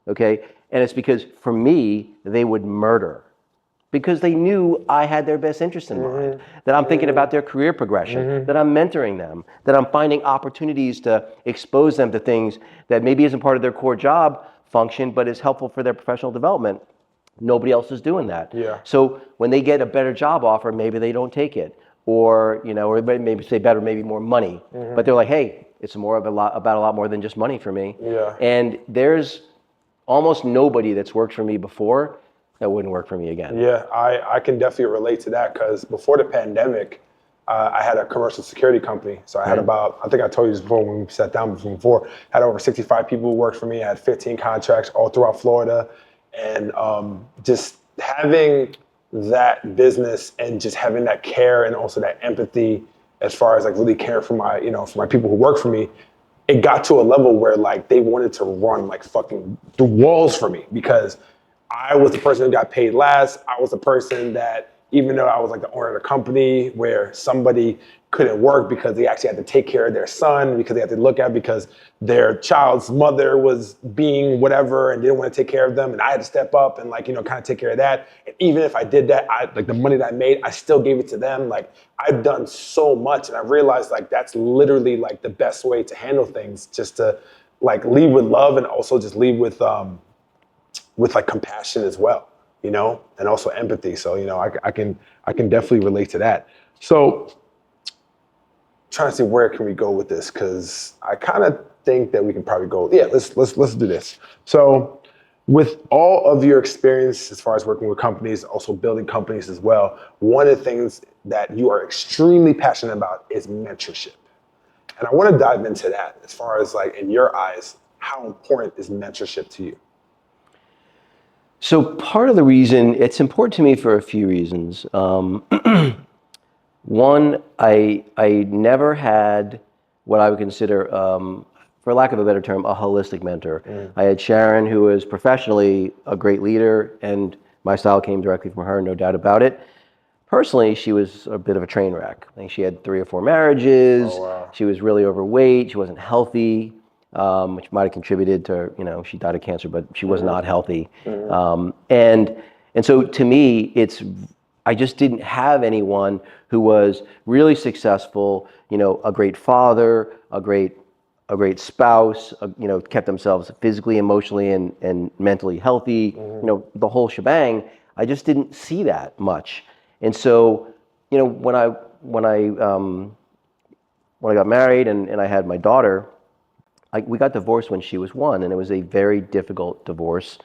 Okay, and it's because for me, they would murder because they knew I had their best interest in mind, that I'm thinking about their career progression, that I'm mentoring them, that I'm finding opportunities to expose them to things that maybe isn't part of their core job function, but is helpful for their professional development. Nobody else is doing that. Yeah. So when they get a better job offer, maybe they don't take it, or or maybe say better, maybe more money. But they're like, hey, it's about a lot more than just money for me. Yeah. And there's almost nobody that's worked for me before that wouldn't work for me again. Yeah, I can definitely relate to that, because before the pandemic, I had a commercial security company. So I had about, I think I told you this before when we sat down before, had over 65 people who worked for me. I had 15 contracts all throughout Florida. And just having that business and just having that care and also that empathy as far as like really caring for my, for my people who work for me, it got to a level where like they wanted to run like fucking through walls for me, because I was the person who got paid last. I was the person that, even though I was like the owner of the company, where somebody couldn't work because they actually had to take care of their son, because they had to look at, because their child's mother was being whatever and didn't want to take care of them, and I had to step up and like, kind of take care of that. And even if I did that, like the money that I made, I still gave it to them. Like I've done so much, and I realized like that's literally like the best way to handle things, just to like lead with love and also just lead with like compassion as well, and also empathy. So, I can definitely relate to that. So trying to see where can we go with this, because I kind of think that we can probably go, let's do this. So with all of your experience as far as working with companies, also building companies as well, one of the things that you are extremely passionate about is mentorship. And I want to dive into that as far as like, in your eyes, how important is mentorship to you? So part of the reason, it's important to me for a few reasons. One, I never had what I would consider, for lack of a better term, a holistic mentor. I had Sharon, who was professionally a great leader, and my style came directly from her, no doubt about it. Personally, she was a bit of a train wreck. I think she had 3 or 4 marriages. Oh, wow. She was really overweight. She wasn't healthy. Which might have contributed to, she died of cancer, but she was not healthy. And so to me, I just didn't have anyone who was really successful, a great father, a great spouse, kept themselves physically, emotionally, and mentally healthy, the whole shebang. I just didn't see that much. And so, when I got married and I had my daughter, we got divorced when she was 1, and it was a very difficult divorce.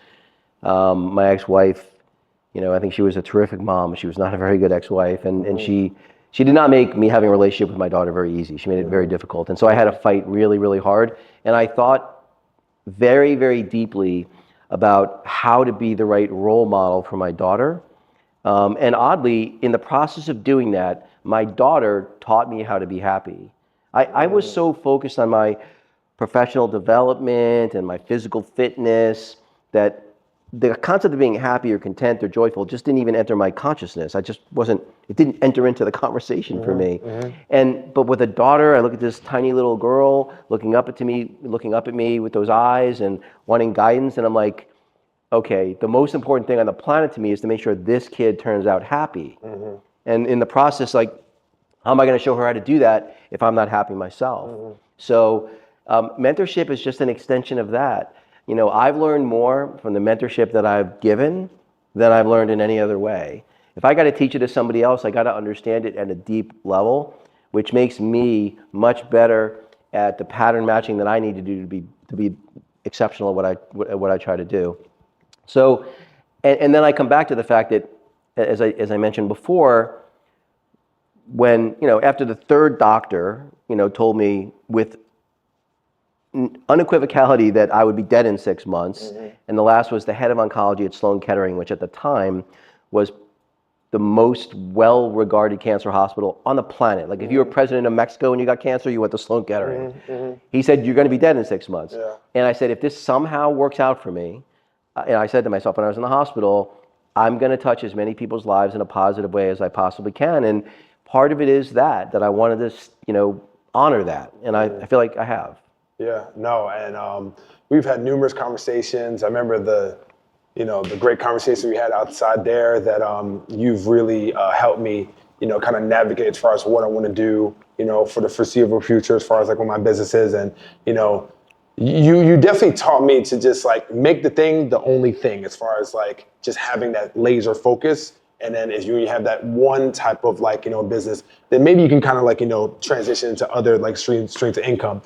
My ex-wife, I think she was a terrific mom. She was not a very good ex-wife, and she did not make me having a relationship with my daughter very easy. She made it very difficult. And so I had to fight really, really hard. And I thought very, very deeply about how to be the right role model for my daughter. And oddly, in the process of doing that, my daughter taught me how to be happy. I was so focused on my professional development and my physical fitness that the concept of being happy or content or joyful just didn't even enter my consciousness. It didn't enter into the conversation for me. But with a daughter, I look at this tiny little girl looking up at me with those eyes and wanting guidance, and I'm like, okay, the most important thing on the planet to me is to make sure this kid turns out happy. And in the process, like, how am I going to show her how to do that if I'm not happy myself? So mentorship is just an extension of that. I've learned more from the mentorship that I've given than I've learned in any other way. If I got to teach it to somebody else, I got to understand it at a deep level, which makes me much better at the pattern matching that I need to do to be exceptional at what I try to do. So, and then I come back to the fact that, as I mentioned before, when after the 3rd doctor told me with unequivocality that I would be dead in 6 months, and the last was the head of oncology at Sloan Kettering, which at the time was the most well-regarded cancer hospital on the planet. Like if you were president of Mexico and you got cancer, you went to Sloan Kettering. He said, you're going to be dead in 6 months. And I said, if this somehow works out for me, and I said to myself when I was in the hospital, I'm going to touch as many people's lives in a positive way as I possibly can. And part of it is that I wanted to, honor that. And I feel like I have. Yeah, no, and we've had numerous conversations. I remember the great conversation we had outside there, that you've really helped me, kind of navigate as far as what I want to do, for the foreseeable future, as far as like what my business is. And, you definitely taught me to just like make the thing the only thing, as far as like just having that laser focus. And then if you have that one type of like, business, then maybe you can kind of like, transition into other like streams of income.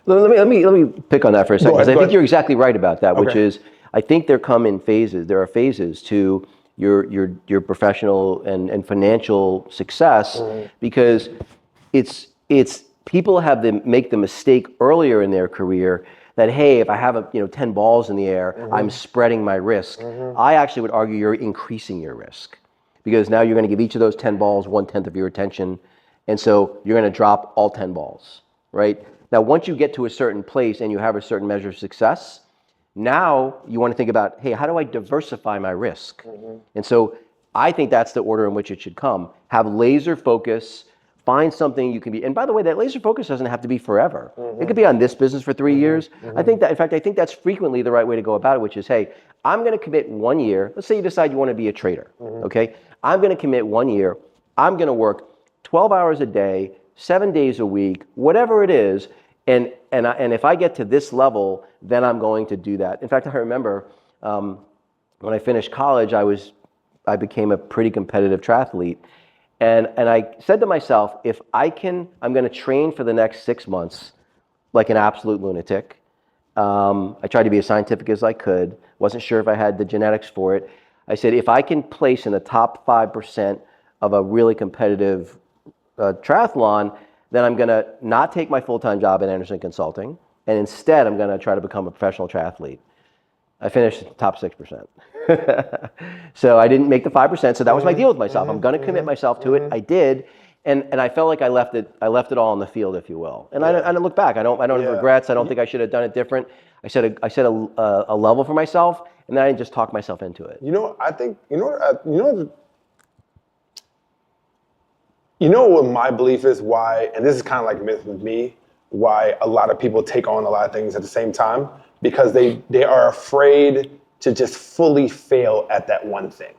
Let me pick on that for a second, because I think you're exactly right about that, which Okay. is, I think there come in phases. There are phases to your professional and financial success, because it's people have to make the mistake earlier in their career that, hey, if I have 10 balls in the air, I'm spreading my risk. I actually would argue you're increasing your risk, because now you're going to give each of those 10 balls 1/10 of your attention, and so you're going to drop all 10 balls, right? Now, once you get to a certain place and you have a certain measure of success, now you want to think about, hey, how do I diversify my risk? And so I think that's the order in which it should come. Have laser focus, find something you can be, and by the way, that laser focus doesn't have to be forever. It could be on this business for 3 years. I think that, in fact, I think that's frequently the right way to go about it, which is, hey, I'm going to commit 1 year. Let's say you decide you want to be a trader, okay? I'm going to commit 1 year. I'm going to work 12 hours a day, 7 days a week, whatever it is, and if I get to this level, then I'm going to do that. In fact, I remember when I finished college, I became a pretty competitive triathlete. And I said to myself, if I'm going to train for the next 6 months like an absolute lunatic. I tried to be as scientific as I could. Wasn't sure if I had the genetics for it. I said, if I can place in the top 5% of a really competitive triathlon, then I'm going to not take my full-time job at Anderson Consulting, and instead I'm going to try to become a professional triathlete. I finished top 6%. So I didn't make the 5%, so that was my deal with myself. I'm going to commit myself to it. I did, and I felt like I left it all on the field, if you will. And I don't look back. I don't have regrets. I don't think I should have done it different. I set a level for myself, and then I didn't just talk myself into it. I think what my belief is, why, and this is kind of like myth with me, why a lot of people take on a lot of things at the same time, because they are afraid to just fully fail at that one thing.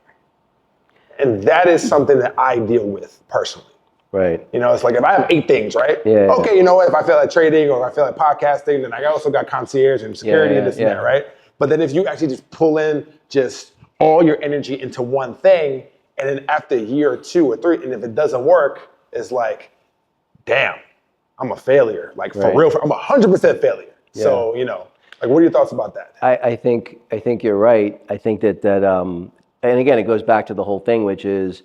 And that is something that I deal with personally. Right. It's like if I have 8 things, right? Yeah. Okay, you know what? If I feel like trading or if I feel like podcasting, then I also got concierge and security and this and that, right? But then if you actually just pull in just all your energy into one thing, and then after a year or 2 or 3, and if it doesn't work, it's like, damn, I'm a failure. Like for real, I'm 100% failure. Yeah. So, like, what are your thoughts about that? I think you're right. I think that and again, it goes back to the whole thing, which is,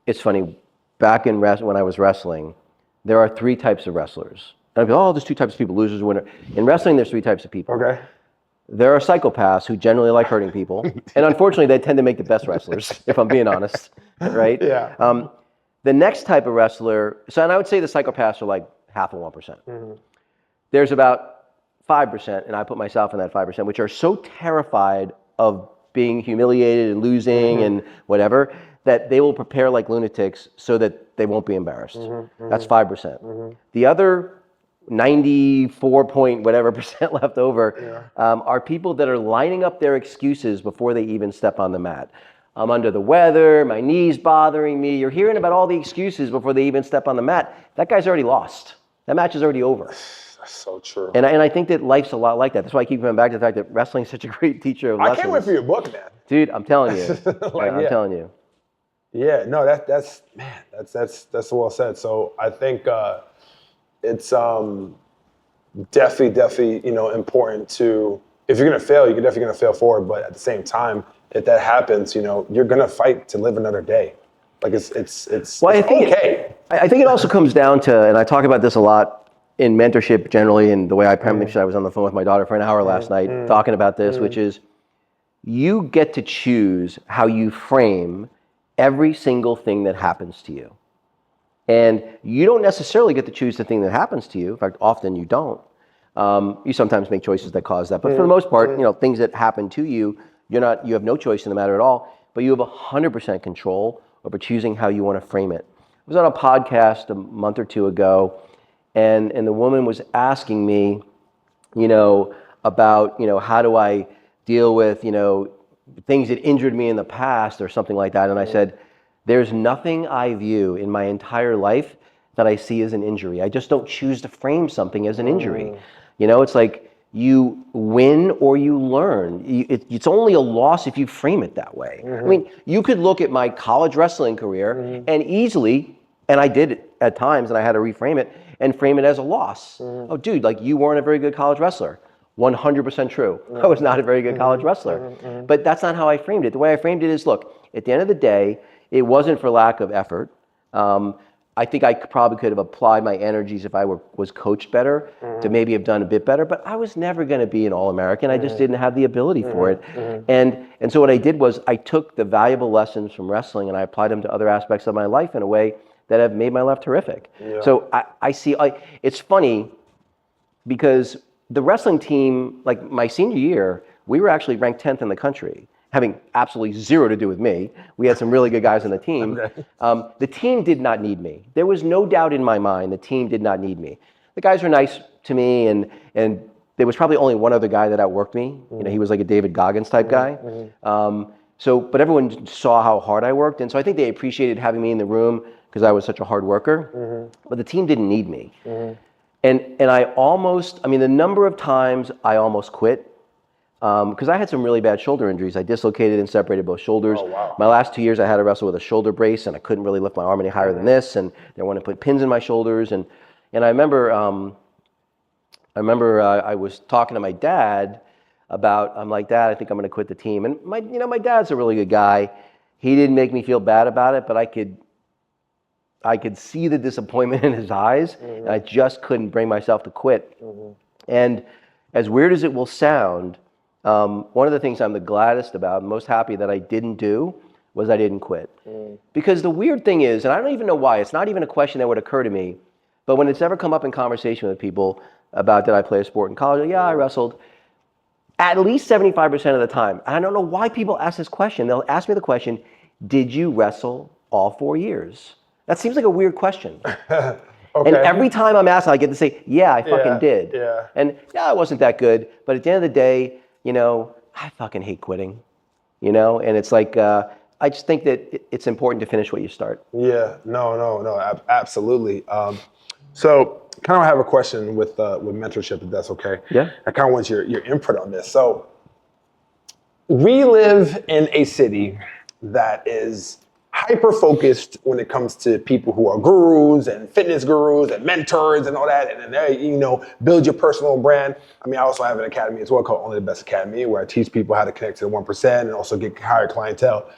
it's funny, back in when I was wrestling, there are 3 types of wrestlers. And I'd be, there's 2 types of people, losers, winners. In wrestling, there's 3 types of people. Okay. There are psychopaths who generally like hurting people. And unfortunately, they tend to make the best wrestlers, if I'm being honest, right? Yeah. The next type of wrestler, and I would say the psychopaths are like half of 1%. Mm-hmm. There's about 5%, and I put myself in that 5%, which are so terrified of being humiliated and losing and whatever, that they will prepare like lunatics so that they won't be embarrassed. That's 5%. The other 94 point whatever percent left over are people that are lining up their excuses before they even step on the mat. I'm under the weather, my knee's bothering me. You're hearing about all the excuses before they even step on the mat. That guy's already lost. That match is already over. That's so true. And I think that life's a lot like that. That's why I keep coming back to the fact that wrestling is such a great teacher of lessons. I can't wait for your book, man. Dude, I'm telling you. I'm telling you. Yeah, no, that's well said. So I think it's definitely important to, if you're gonna fail, you're definitely gonna fail forward. But at the same time, if that happens, you're gonna fight to live another day. Like it's okay. I think it also comes down to, and I talk about this a lot in mentorship generally, and the way I mentioned, I was on the phone with my daughter for an hour last night talking about this, which is, you get to choose how you frame every single thing that happens to you. And you don't necessarily get to choose the thing that happens to you. In fact, often you don't. You sometimes make choices that cause that. But for the most part, things that happen to you, you have no choice in the matter at all, but you have 100% control over choosing how you want to frame it. I was on a podcast a month or 2 ago, and the woman was asking me, about, how do I deal with, things that injured me in the past or something like that. And I said, there's nothing I view in my entire life that I see as an injury. I just don't choose to frame something as an injury. You know, it's like you win or you learn. It's only a loss if you frame it that way. I mean, you could look at my college wrestling career and easily, and I did it at times, and I had to reframe it and frame it as a loss. Oh, dude, like you weren't a very good college wrestler. 100% true. I was not a very good college wrestler. But that's not how I framed it. The way I framed it is, look, at the end of the day, it wasn't for lack of effort. I think I probably could have applied my energies if I was coached better to maybe have done a bit better, but I was never going to be an All-American. I just didn't have the ability for it. And so what I did was I took the valuable lessons from wrestling and I applied them to other aspects of my life in a way that have made my life terrific. So I see, it's funny because the wrestling team, like my senior year, we were actually ranked 10th in the country, having absolutely zero to do with me. We had some really good guys on the team. The team did not need me. There was no doubt in my mind the team did not need me. The guys were nice to me, and there was probably only one other guy that outworked me. You know, he was like a David Goggins type guy. But everyone saw how hard I worked, and so I think they appreciated having me in the room because I was such a hard worker. But the team didn't need me. And the number of times I almost quit, because I had some really bad shoulder injuries. I dislocated and separated both shoulders. Oh, wow. My last 2 years I had to wrestle with a shoulder brace and I couldn't really lift my arm any higher than this, and they wanted to put pins in my shoulders. And I remember I was talking to my dad about, I'm like, Dad, I think I'm going to quit the team. And my dad's a really good guy. He didn't make me feel bad about it, but I could see the disappointment in his eyes, and I just couldn't bring myself to quit. And as weird as it will sound, one of the things I'm the gladdest about, most happy that I didn't do, was I didn't quit. Because the weird thing is, and I don't even know why, it's not even a question that would occur to me, but when it's ever come up in conversation with people about did I play a sport in college, yeah, I wrestled, at least 75% of the time, and I don't know why people ask this question, they'll ask me the question, did you wrestle all 4 years? That seems like a weird question. And every time I'm asked, I get to say, yeah, I fucking did. And yeah, I wasn't that good, but at the end of the day, I fucking hate quitting, and it's like, I just think that it's important to finish what you start. Yeah, no, absolutely. So kind of have a question with mentorship, if that's okay. Yeah. I kind of want your input on this. So we live in a city that is hyper-focused when it comes to people who are gurus and fitness gurus and mentors and all that, and then build your personal brand. I mean, I also have an academy as well called Only the Best Academy, where I teach people how to connect to the 1% and also get higher clientele.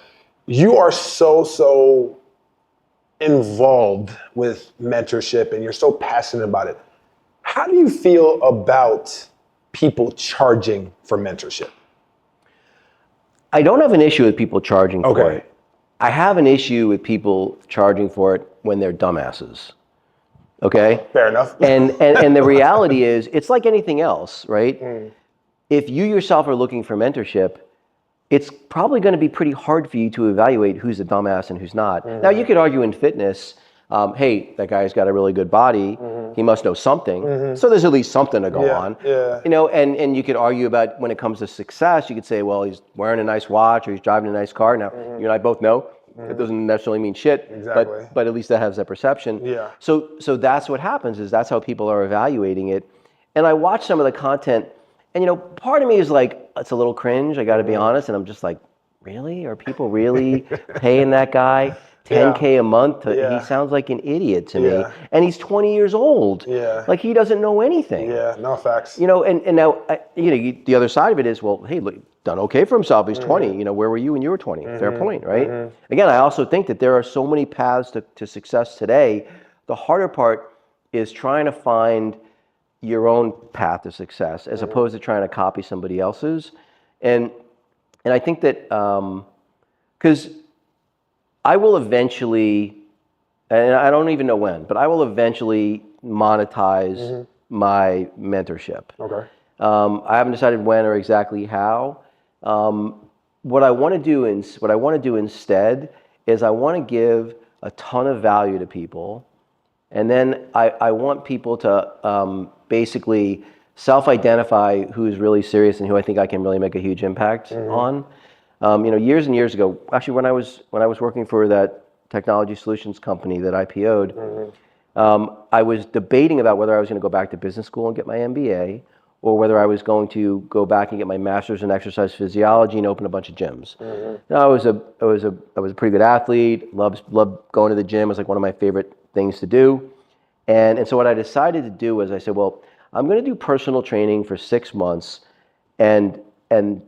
You are so involved with mentorship and you're so passionate about it. How do you feel about people charging for mentorship? I don't have an issue with people charging for it. I have an issue with people charging for it when they're dumbasses. Okay? Fair enough. And the reality is, it's like anything else, right? If you yourself are looking for mentorship, it's probably going to be pretty hard for you to evaluate who's a dumbass and who's not. Now, you could argue in fitness, hey, that guy's got a really good body. He must know something. So there's at least something to go on. And you could argue about when it comes to success, you could say, well, he's wearing a nice watch or he's driving a nice car. Now, you and I both know it doesn't necessarily mean shit, but at least that has that perception. So that's what happens, is that's how people are evaluating it. And I watch some of the content, and part of me is like, it's a little cringe, I got to be honest, and I'm just like, really? Are people really paying that guy $10K a month? He sounds like an idiot to me, and he's 20 years old. Like he doesn't know anything. No facts. And now, the other side of it is, well, hey, look, done okay for himself. He's 20. Where were you when you were 20? Fair point, right? Again, I also think that there are so many paths to success today. The harder part is trying to find your own path to success as opposed to trying to copy somebody else's. And I think that, because I will eventually, and I don't even know when, but I will eventually monetize my mentorship. I haven't decided when or exactly how. What I want to do instead is I want to give a ton of value to people, and then I want people to basically self-identify who's really serious and who I think I can really make a huge impact on. Years and years ago, actually when I was working for that technology solutions company that IPO'd, I was debating about whether I was going to go back to business school and get my MBA, or whether I was going to go back and get my master's in exercise physiology and open a bunch of gyms. Now, I was a pretty good athlete, loved going to the gym. It was like one of my favorite things to do. And so what I decided to do was I said, well, I'm going to do personal training for 6 months and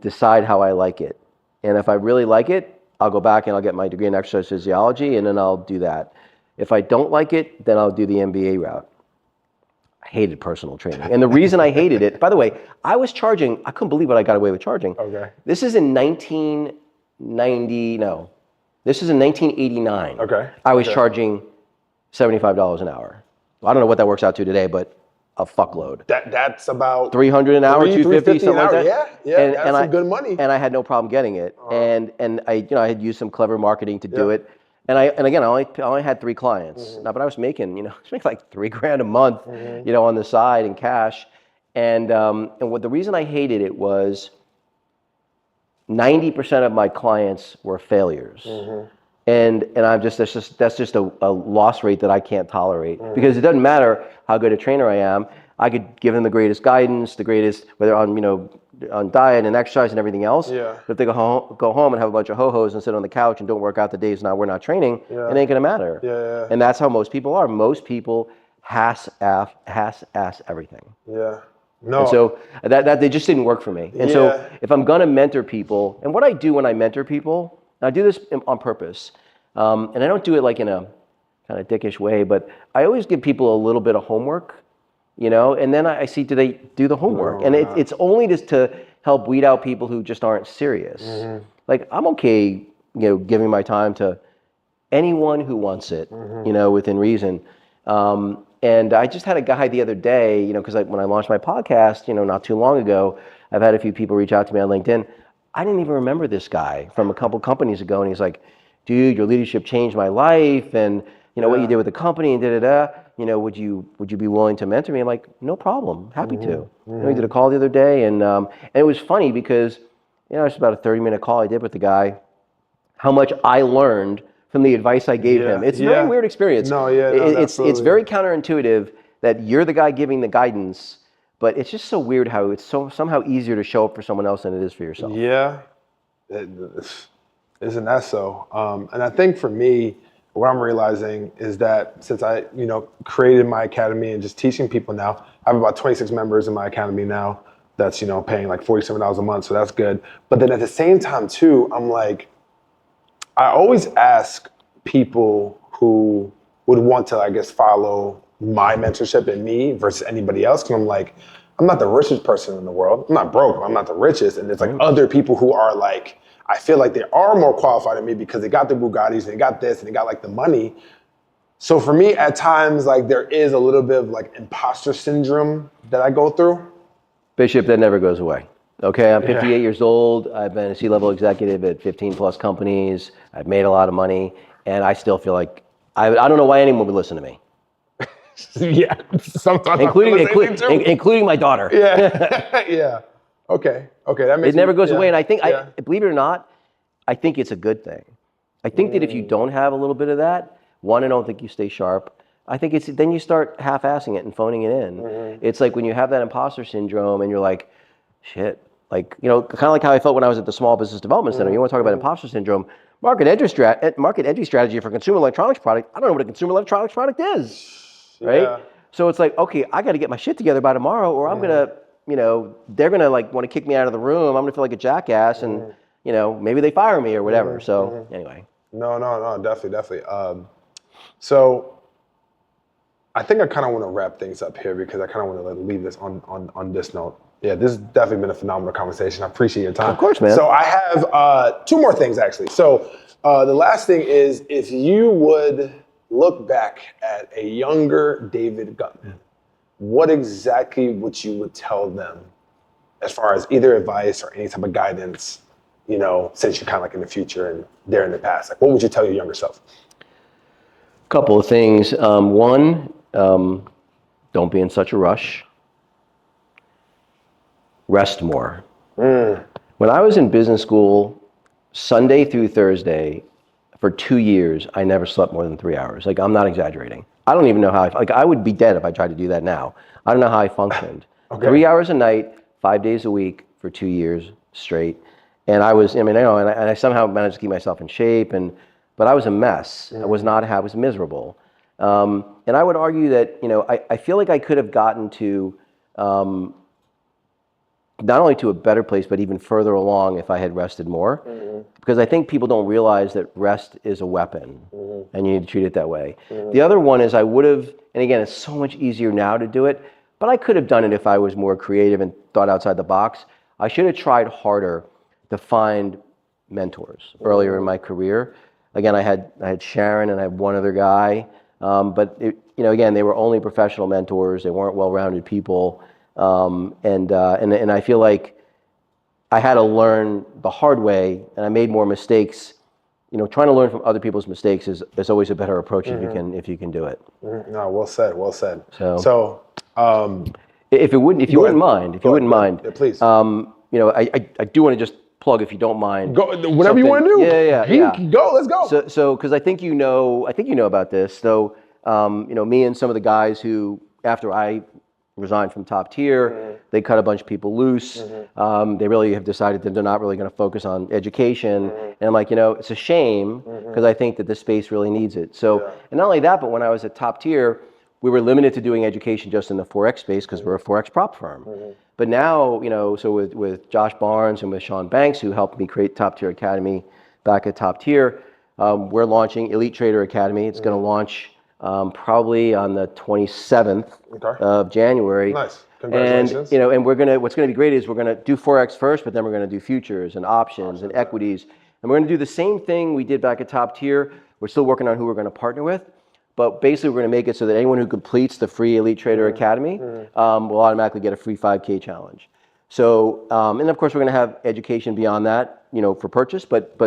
decide how I like it. And if I really like it, I'll go back and I'll get my degree in exercise physiology, and then I'll do that. If I don't like it, then I'll do the MBA route. I hated personal training. And the reason I hated it, by the way, I couldn't believe what I got away with charging. Okay. This is in 1989. Okay. I was charging $75 an hour. I don't know what that works out to today, but a fuckload. That's about $300 an hour, $250, something like that. Yeah, that's some good money. And I had no problem getting it. And I had used some clever marketing to do it. And again, I only had 3 clients. Now, but I was making like $3,000 a month, on the side in cash. And what the reason I hated it was 90% of my clients were failures. And that's just a loss rate that I can't tolerate, because it doesn't matter how good a trainer I am. I could give them the greatest guidance, whether on diet and exercise and everything else. Yeah. But if they go home and have a bunch of ho-hos and sit on the couch and don't work out the days now we're not training, it ain't gonna matter. Yeah. And that's how most people are. Most people half-ass everything. Yeah. No. And so that they just didn't work for me. And so if I'm gonna mentor people, and what I do when I mentor people, and I do this on purpose, and I don't do it like in a kind of dickish way, but I always give people a little bit of homework, and then I see, do they do the homework? And it's only just to help weed out people who just aren't serious. Like, I'm okay, giving my time to anyone who wants it, within reason. And I just had a guy the other day, because when I launched my podcast, not too long ago, I've had a few people reach out to me on LinkedIn. I didn't even remember this guy from a couple companies ago, and he's like, dude, your leadership changed my life, and what you did with the company, and would you be willing to mentor me? I'm like, no problem, happy to. We did a call the other day, and it was funny because it's about a 30-minute call I did with the guy. How much I learned from the advice I gave him. It's a very weird experience. It's very counterintuitive that you're the guy giving the guidance, but it's just so weird how it's somehow easier to show up for someone else than it is for yourself. Yeah, isn't that so? And I think for me, what I'm realizing is that since I, created my academy and just teaching people now, I have about 26 members in my academy now. That's, paying like $47 a month, so that's good. But then at the same time too, I'm like, I always ask people who would want to, I guess, follow my mentorship and me versus anybody else. Because I'm like, I'm not the richest person in the world. I'm not broke, but I'm not the richest. And there's like other people who are like, I feel like they are more qualified than me because they got the Bugattis and they got this and they got like the money. So for me, at times, like there is a little bit of like imposter syndrome that I go through. Bishop, that never goes away. Okay, I'm 58 years old. I've been a C-level executive at 15 plus companies. I've made a lot of money, and I still feel like I don't know why anyone would listen to me. Yeah, sometimes including my daughter. Yeah, yeah. Okay, that makes it never goes away, and I think, yeah. believe it or not, I think it's a good thing. I think that if you don't have a little bit of that, one, I don't think you stay sharp. I think then you start half-assing it and phoning it in. It's like when you have that imposter syndrome, and you're like, shit. Like, kind of like how I felt when I was at the Small Business Development Center. You want to talk about imposter syndrome? Market entry strategy for consumer electronics product. I don't know what a consumer electronics product is, right? Yeah. So it's like, okay, I got to get my shit together by tomorrow, or I'm gonna, they're gonna like want to kick me out of the room. I'm gonna feel like a jackass, and maybe they fire me or whatever. So anyway. No, definitely. So I think I kind of want to wrap things up here because I kind of want to leave this on this note. Yeah, this has definitely been a phenomenal conversation. I appreciate your time. Of course, man. So I have 2 more things, actually. So the last thing is, if you would look back at a younger David Guttman, what exactly would you tell them as far as either advice or any type of guidance, since you're kind of like in the future and they're in the past? Like, what would you tell your younger self? Couple of things. One, don't be in such a rush. Rest more. When I was in business school, Sunday through Thursday, for 2 years, I never slept more than 3 hours. Like, I'm not exaggerating. I don't even know how I would be dead if I tried to do that now. I don't know how I functioned. Okay. 3 hours a night, 5 days a week for 2 years straight. And I somehow managed to keep myself in shape, but I was a mess. I was miserable. And I would argue that, I feel like I could have gotten to, not only to a better place, but even further along if I had rested more. Because I think people don't realize that rest is a weapon, and you need to treat it that way. The other one is I would have, and again, it's so much easier now to do it, but I could have done it if I was more creative and thought outside the box. I should have tried harder to find mentors earlier in my career. Again, I had Sharon and I had one other guy, but again, they were only professional mentors. They weren't well-rounded people. And I feel like I had to learn the hard way, and I made more mistakes. Trying to learn from other people's mistakes is always a better approach if you can do it. No, well said. So if you wouldn't mind, yeah, please. I do want to just plug, if you don't mind. Go whatever you want to do. Yeah. Go. Let's go. So because I think you know about this. So me and some of the guys who, after I resigned from Top Tier, they cut a bunch of people loose. They really have decided that they're not really going to focus on education. And I'm like, it's a shame, because I think that this space really needs it. So, and not only that, but when I was at Top Tier, we were limited to doing education just in the Forex space because we're a Forex prop firm. But now, so with Josh Barnes and with Sean Banks, who helped me create Top Tier Academy back at Top Tier, we're launching Elite Trader Academy. It's going to launch probably on the 27th of January. Nice. Congratulations. And what's going to be great is we're going to do Forex first, but then we're going to do futures and options and equities. And we're going to do the same thing we did back at Top Tier. We're still working on who we're going to partner with. But basically, we're going to make it so that anyone who completes the free Elite Trader Academy will automatically get a free 5K challenge. So, and of course, we're going to have education beyond that, for purchase. But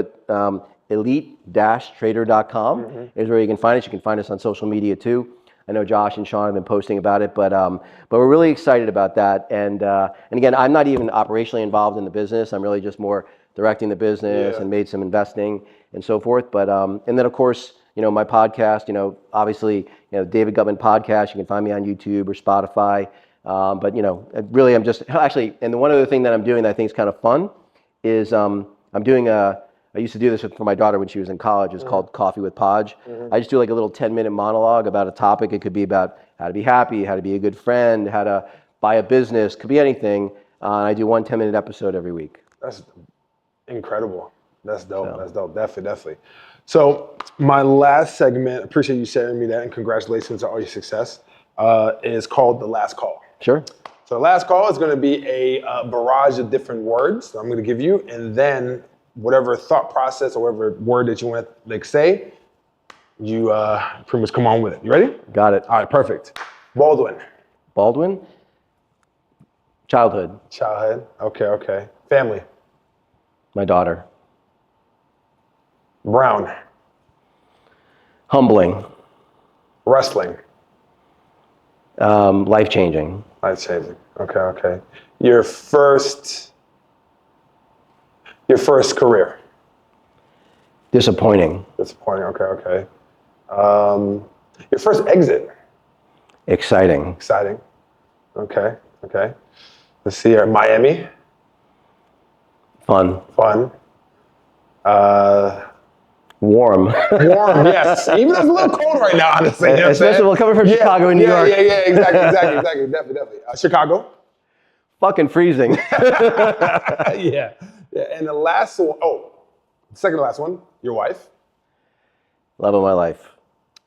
elite-trader.com is where you can find us. You can find us on social media too. I know Josh and Sean have been posting about it, but we're really excited about that. And again, I'm not even operationally involved in the business. I'm really just more directing the business and made some investing and so forth. But and then of course, my podcast, obviously, David Guttman podcast, you can find me on YouTube or Spotify. But, really I'm just actually, and the one other thing that I'm doing that I think is kind of fun is I'm doing I used to do this for my daughter when she was in college. It's called Coffee with Podge. I just do like a little 10-minute monologue about a topic. It could be about how to be happy, how to be a good friend, how to buy a business, could be anything. I do one 10-minute episode every week. That's incredible. That's dope. So. That's dope. Definitely. So my last segment, appreciate you sharing me that, and congratulations on all your success, is called The Last Call. Sure. So the last call is going to be a barrage of different words that I'm going to give you, and then whatever thought process or whatever word that you want to say, you pretty much come on with it. You ready? Got it. All right, perfect. Baldwin. Childhood. Okay. Family. My daughter. Brown. Humbling. Wrestling. Life-changing. Life-changing. Okay. Your first career. Disappointing. Okay. Your first exit. Exciting. Okay. Let's see here. Miami. Fun. Warm. Yes. Even though it's a little cold right now, honestly. You know especially we're coming from Chicago and New York. Yeah, exactly. Definitely. Chicago. Fucking freezing. Yeah. And the last one, second to last one, your wife. Love of my life.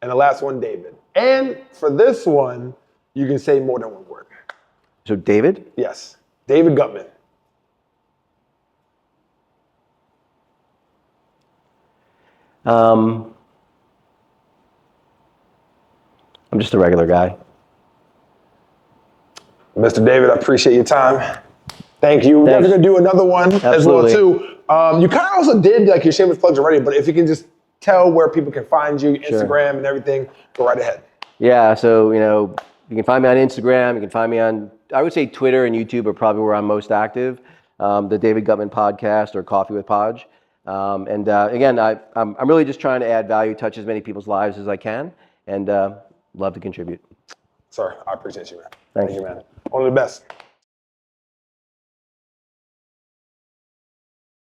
And the last one, David. And for this one, you can say more than one word. So David? Yes. David Guttman. I'm just a regular guy. Mr. David, I appreciate your time. Thank you. We're going to do another one as well too. You kind of also did like your shameless plugs already, but if you can just tell where people can find you, Instagram and everything, go right ahead. Yeah, so you can find me on Instagram. You can find me on, I would say Twitter and YouTube are probably where I'm most active. The David Guttman podcast or Coffee with Podge. Again, I'm really just trying to add value, touch as many people's lives as I can, and love to contribute. Sir, I appreciate you, man. Thanks. Thank you, man. Only the best.